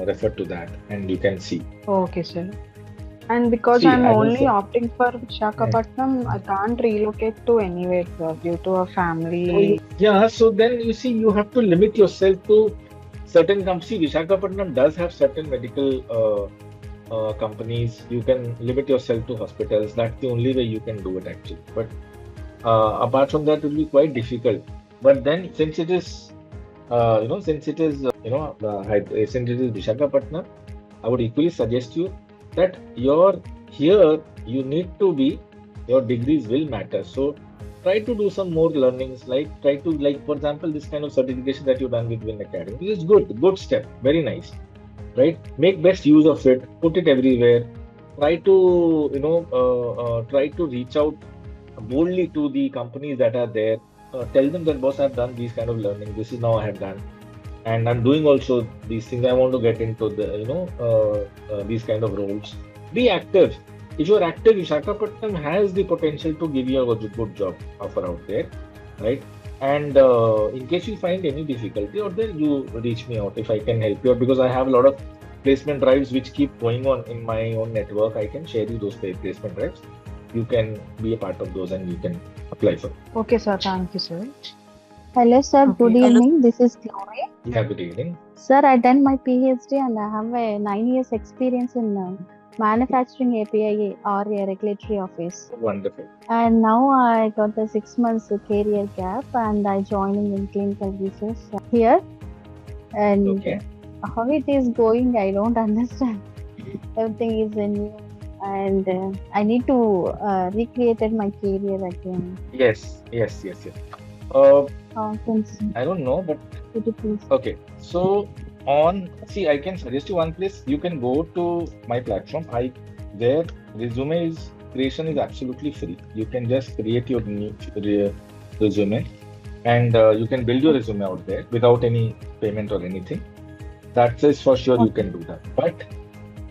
Speaker 2: refer to that and you can see.
Speaker 8: Okay, sir. And because I'm only opting for Visakhapatnam, I can't relocate to anywhere, sir, due to a family.
Speaker 2: Yeah, so then you see, you have to limit yourself to certain companies. Visakhapatnam does have certain medical companies. You can limit yourself to hospitals. That's the only way you can do it actually. But apart from that, it will be quite difficult. But then, since it is Visakhapatnam, I would equally suggest you that you need to be, your degrees will matter. So try to do some more learnings, for example, this kind of certification that you've done with Win Academy. This is good step, very nice, right? Make best use of it, put it everywhere. Try to reach out boldly to the companies that are there. Tell them that, boss, I've done these kind of learning. This is now I have done, and I'm doing also these things. I want to get into these kind of roles. Be active. If you're active, Visakhapatnam has the potential to give you a good job offer out there, right? And in case you find any difficulty out there, you reach me out if I can help you out, because I have a lot of placement drives which keep going on in my own network. I can share you those placement drives. You can be a part of those and you can apply for it.
Speaker 8: Okay, sir. Thank you, sir.
Speaker 9: Hello, sir.
Speaker 8: Okay.
Speaker 9: Good evening. This is Glory.
Speaker 2: Yeah, good evening.
Speaker 9: Sir, I done my PhD and I have a 9 years experience in manufacturing API or a regulatory office.
Speaker 2: Wonderful.
Speaker 9: And now I got the 6 months career gap and I joining in clinical research here. And how it is going, I don't understand. Everything is new. And I need to recreate my career again.
Speaker 2: Yes. I don't know, but okay. So I can suggest you one place. You can go to my platform. Their resume creation is absolutely free. You can just create your new resume, and you can build your resume out there without any payment or anything. That is for sure. You can do that. But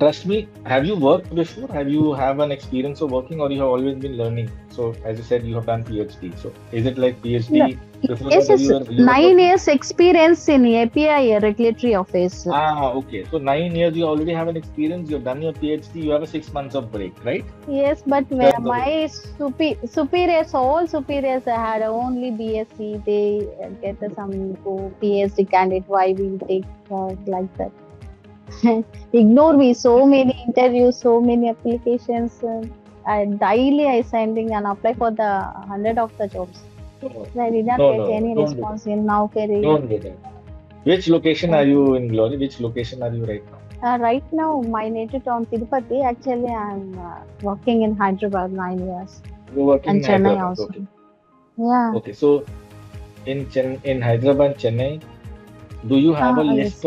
Speaker 2: Trust me, have you worked before? Have you have an experience of working, or you have always been learning? So as you said, you have done PhD. So is it like
Speaker 9: No,
Speaker 2: PhD before
Speaker 9: yes,
Speaker 2: that, or
Speaker 9: it's
Speaker 2: you were
Speaker 9: 9
Speaker 2: working?
Speaker 9: years experience in API regulatory office.
Speaker 2: Okay. So 9 years, you already have an experience. You've done your PhD. You have a 6 months of break, right?
Speaker 9: Yes, but where
Speaker 2: That's the way.
Speaker 9: my superiors, all superiors had only BSc. They get some PhD candidate. Why we take like that? Ignore me. So many interviews, so many applications. I daily I sending and apply for the 100 of the jobs.
Speaker 2: No,
Speaker 9: I did not
Speaker 2: no,
Speaker 9: get
Speaker 2: no, no.
Speaker 9: any
Speaker 2: Don't do that.
Speaker 9: response in now career.
Speaker 2: Don't do that. Which location are
Speaker 9: Okay.
Speaker 2: you in, Glory? Which location are you right now?
Speaker 9: Right now, my native town Tirupati. Actually, I'm working in Hyderabad 9 years
Speaker 2: You're working
Speaker 9: and
Speaker 2: in
Speaker 9: Chennai
Speaker 2: Hyderabad.
Speaker 9: also.
Speaker 2: Okay.
Speaker 9: Yeah.
Speaker 2: Okay. So in Hyderabad, Chennai, do you have a
Speaker 9: Yes.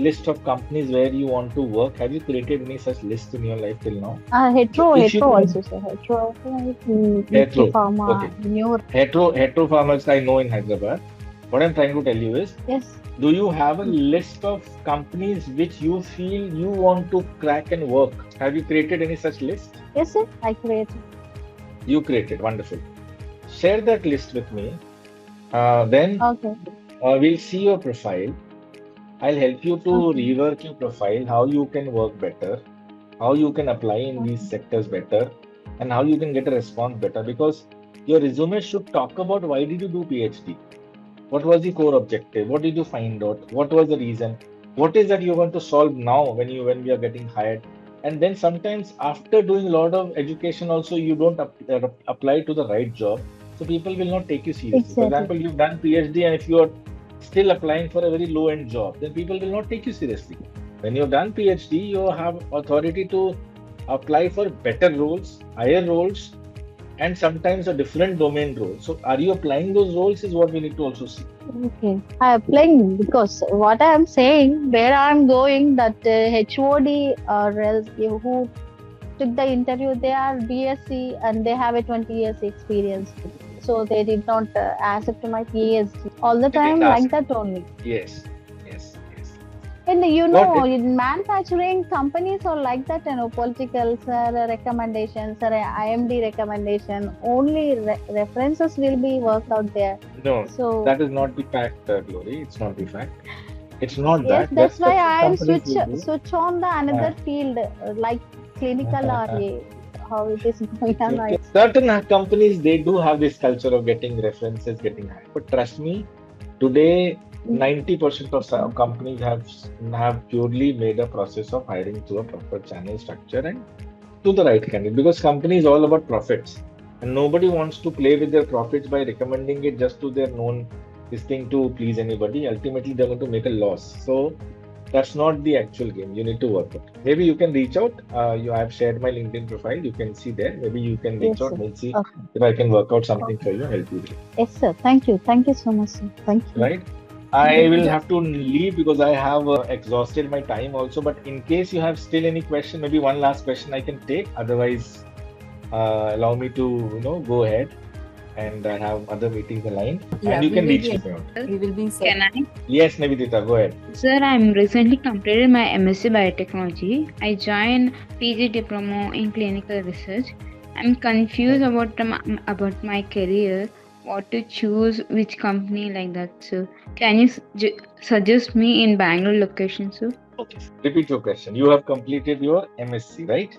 Speaker 2: list of companies where you want to work? Have you created any such list in your life till now? So if you
Speaker 9: Hetero
Speaker 2: can,
Speaker 9: also, sir. Hetero, Nifty
Speaker 2: hetero.
Speaker 9: Pharma,
Speaker 2: Okay.
Speaker 9: New.
Speaker 2: Hetero farmers I know in Hyderabad. What I'm trying to tell you is,
Speaker 9: Yes.
Speaker 2: do you have a list of companies which you feel you want to crack and work? Have you created any such list?
Speaker 9: Yes, sir. I created.
Speaker 2: You created. Wonderful. Share that list with me. Then
Speaker 9: Okay.
Speaker 2: we'll see your profile. I'll help you to
Speaker 9: Okay.
Speaker 2: rework your profile, how you can work better, how you can apply in these
Speaker 9: Okay.
Speaker 2: sectors better, and how you can get a response better. Because your resume should talk about why did you do PhD? What was the core objective? What did you find out? What was the reason? What is that you want to solve now when we are getting hired? And then sometimes after doing a lot of education, also you don't apply to the right job, so people will not take you seriously. For
Speaker 9: Exactly.
Speaker 2: example, you've done PhD, and if you are still applying for a very low end job, then people will not take you seriously. When you've done PhD, you have authority to apply for better roles, higher roles, and sometimes a different domain role. So, are you applying those roles? Is what we need to also see.
Speaker 9: Okay. I applying because what I am saying, where I am going, that HOD or else who took the interview, they are BSc and they have a 20 years experience. So they did not accept my PhD. All the
Speaker 2: They didn't
Speaker 9: time
Speaker 2: ask.
Speaker 9: like that only.
Speaker 2: Yes, yes, yes.
Speaker 9: And
Speaker 2: Got it.
Speaker 9: in manufacturing companies are like that, political recommendations or IMD recommendation, only references will be worked out there.
Speaker 2: No,
Speaker 9: So
Speaker 2: that is not the fact, Glory. It's not the fact. It's not
Speaker 9: yes,
Speaker 2: that.
Speaker 9: that's why
Speaker 2: Certain
Speaker 9: I
Speaker 2: companies will do.
Speaker 9: switch on the another field like clinical
Speaker 2: Uh,
Speaker 9: RA, how it is going on.
Speaker 2: Okay. Certain companies, they do have this culture of getting references, getting hired. But trust me, today 90% of companies have purely made a process of hiring through a proper channel structure and to the right candidate, because company is all about profits, and nobody wants to play with their profits by recommending it just to their known this thing to please anybody. Ultimately, they're going to make a loss. So that's not the actual game. You need to work it. Maybe you can reach out. I've shared my LinkedIn profile. You can see there. Maybe you can reach
Speaker 9: Yes,
Speaker 2: out.
Speaker 9: sir.
Speaker 2: We'll see
Speaker 9: Okay.
Speaker 2: if I can work out something
Speaker 9: Okay.
Speaker 2: for you and help you with it.
Speaker 9: Yes, sir. Thank you. Thank you so much, sir. Thank you.
Speaker 2: Right? I will have to leave because I have exhausted my time also. But in case you have still any question, maybe one last question I can take. Otherwise, allow me to go ahead, and I have other meetings aligned.
Speaker 1: Yeah,
Speaker 2: and you
Speaker 1: we
Speaker 2: can
Speaker 1: will
Speaker 2: reach
Speaker 1: be-
Speaker 2: me.
Speaker 1: We will be
Speaker 10: Can I?
Speaker 2: Yes, Nivedita, go ahead.
Speaker 10: Sir, I'm recently completed my MSc Biotechnology. I joined PG Diploma in Clinical Research. I'm confused about my career, what to choose, which company like that. So, can you suggest me in Bangalore location, sir?
Speaker 2: Okay. Repeat your question. You have completed your MSc, right?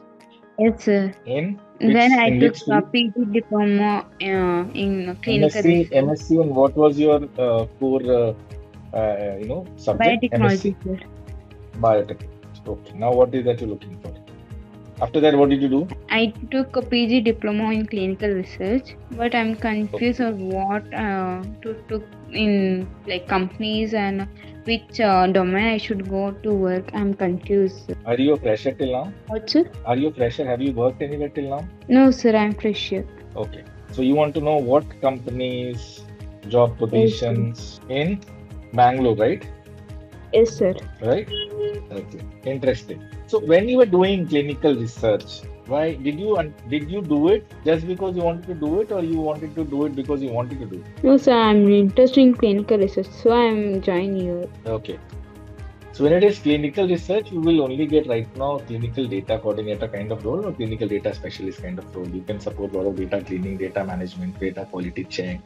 Speaker 10: Yes, sir.
Speaker 2: In
Speaker 10: Then I
Speaker 2: in
Speaker 10: took
Speaker 2: which
Speaker 10: a
Speaker 2: field?
Speaker 10: PG Diploma in Clinical
Speaker 2: MSc,
Speaker 10: Research.
Speaker 2: MSc, and what was your core, subject?
Speaker 10: Biotechnology,
Speaker 2: MSc,
Speaker 10: sir.
Speaker 2: biotechnology. Okay. Now, what is that you're looking for? After that, what did you do?
Speaker 10: I took a PG Diploma in Clinical Research, but I'm confused of what to took in like companies and which domain I should go to work. I'm confused.
Speaker 2: Are you a fresher till now?
Speaker 10: What, sir?
Speaker 2: Are you a fresher? Have you worked anywhere till now?
Speaker 10: No, sir, I'm fresher.
Speaker 2: Okay. So you want to know what companies, job positions in Bangalore, right?
Speaker 10: Yes, sir.
Speaker 2: Right? Okay. Interesting. So when you were doing clinical research, why did you do it just because you wanted to do it, or you wanted to do it because you wanted to do it?
Speaker 10: No, sir, I'm interested in clinical research, so I'm joining here.
Speaker 2: Okay. So when it is clinical research, you will only get right now clinical data coordinator kind of role or clinical data specialist kind of role. You can support a lot of data cleaning, data management, data quality check.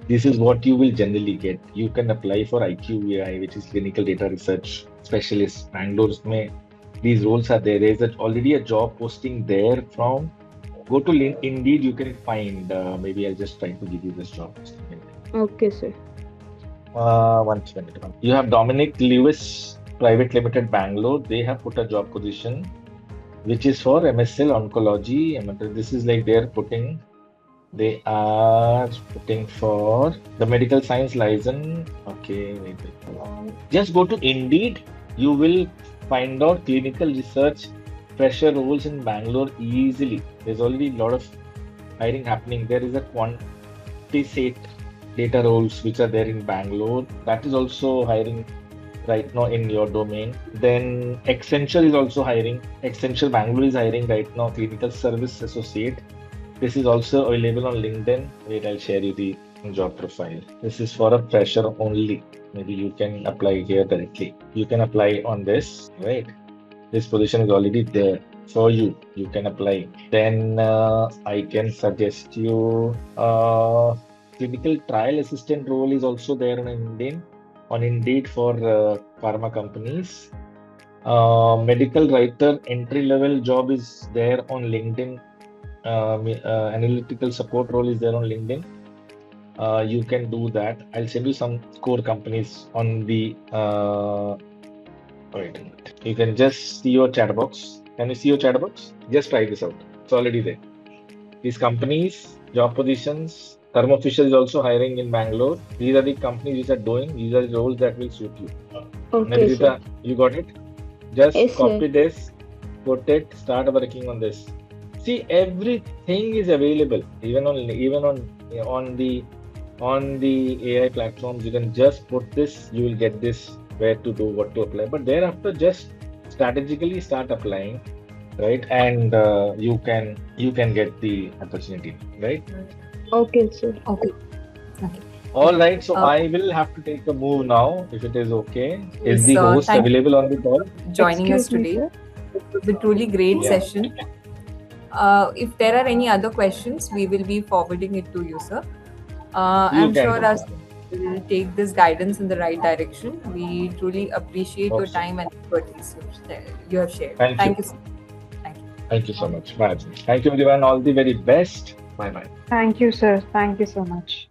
Speaker 2: This is what you will generally get. You can apply for IQVI, which is clinical data research specialist. Bangalore's mein, these roles are there. There's already a job posting there from. Go to Indeed, you can find. Maybe I'll just try to give you this job posting.
Speaker 10: Okay, sir.
Speaker 2: 1 minute. You have Dominic Lewis Private Limited Bangalore. They have put a job position which is for MSL Oncology. This is like they are putting for the medical science license. Okay, wait. Just go to Indeed. You will find out clinical research fresher roles in Bangalore easily. There's already a lot of hiring happening. There is a quantisate data roles which are there in Bangalore. That is also hiring right now in your domain. Then Accenture is also hiring. Accenture Bangalore is hiring right now clinical service associate. This is also available on LinkedIn. Wait, I'll share you the job profile. This is for a fresher only. Maybe you can apply here directly. You can apply on this, right? This position is already there for you. You can apply. Then I can suggest you clinical trial assistant role is also there on Indeed for pharma companies. Medical writer entry level job is there on LinkedIn. Analytical support role is there on LinkedIn. You can do that. I'll send you some core companies on the. Wait a minute. You can just see your chat box. Can you see your chat box? Just try this out. It's already there. These companies, job positions. Thermo Fisher is also hiring in Bangalore. These are the companies which are doing. These are the roles that will suit you.
Speaker 10: Okay,
Speaker 2: Navita, you got it? Just
Speaker 10: Yes,
Speaker 2: copy
Speaker 10: sir.
Speaker 2: this, put it, start working on this. See, everything is available, even on the AI platforms. You can just put this, you will get this, where to do, what to apply. But thereafter, just strategically start applying, right? And you can get the opportunity, right?
Speaker 10: Okay, sir.
Speaker 1: Okay.
Speaker 2: All right. So
Speaker 1: Uh,
Speaker 2: I will have to take a move now, if it is okay. Is
Speaker 1: Yes,
Speaker 2: the host
Speaker 1: thank you
Speaker 2: available on the call?
Speaker 1: for joining us
Speaker 10: Excuse me,
Speaker 1: today.
Speaker 10: sir.
Speaker 1: It was a truly great
Speaker 2: Yeah.
Speaker 1: session. If there are any other questions, we will be forwarding it to you, sir.
Speaker 2: You
Speaker 1: I'm
Speaker 2: can
Speaker 1: sure
Speaker 2: do
Speaker 1: our
Speaker 2: that.
Speaker 1: will take this guidance in the right direction. We truly appreciate your
Speaker 2: Awesome.
Speaker 1: time and expertise you have shared.
Speaker 2: Thank you.
Speaker 1: Thank you, sir. Thank you.
Speaker 2: Thank you so much. Bye. Thank you, everyone. All the very best. Bye bye.
Speaker 8: Thank you, sir. Thank you so much.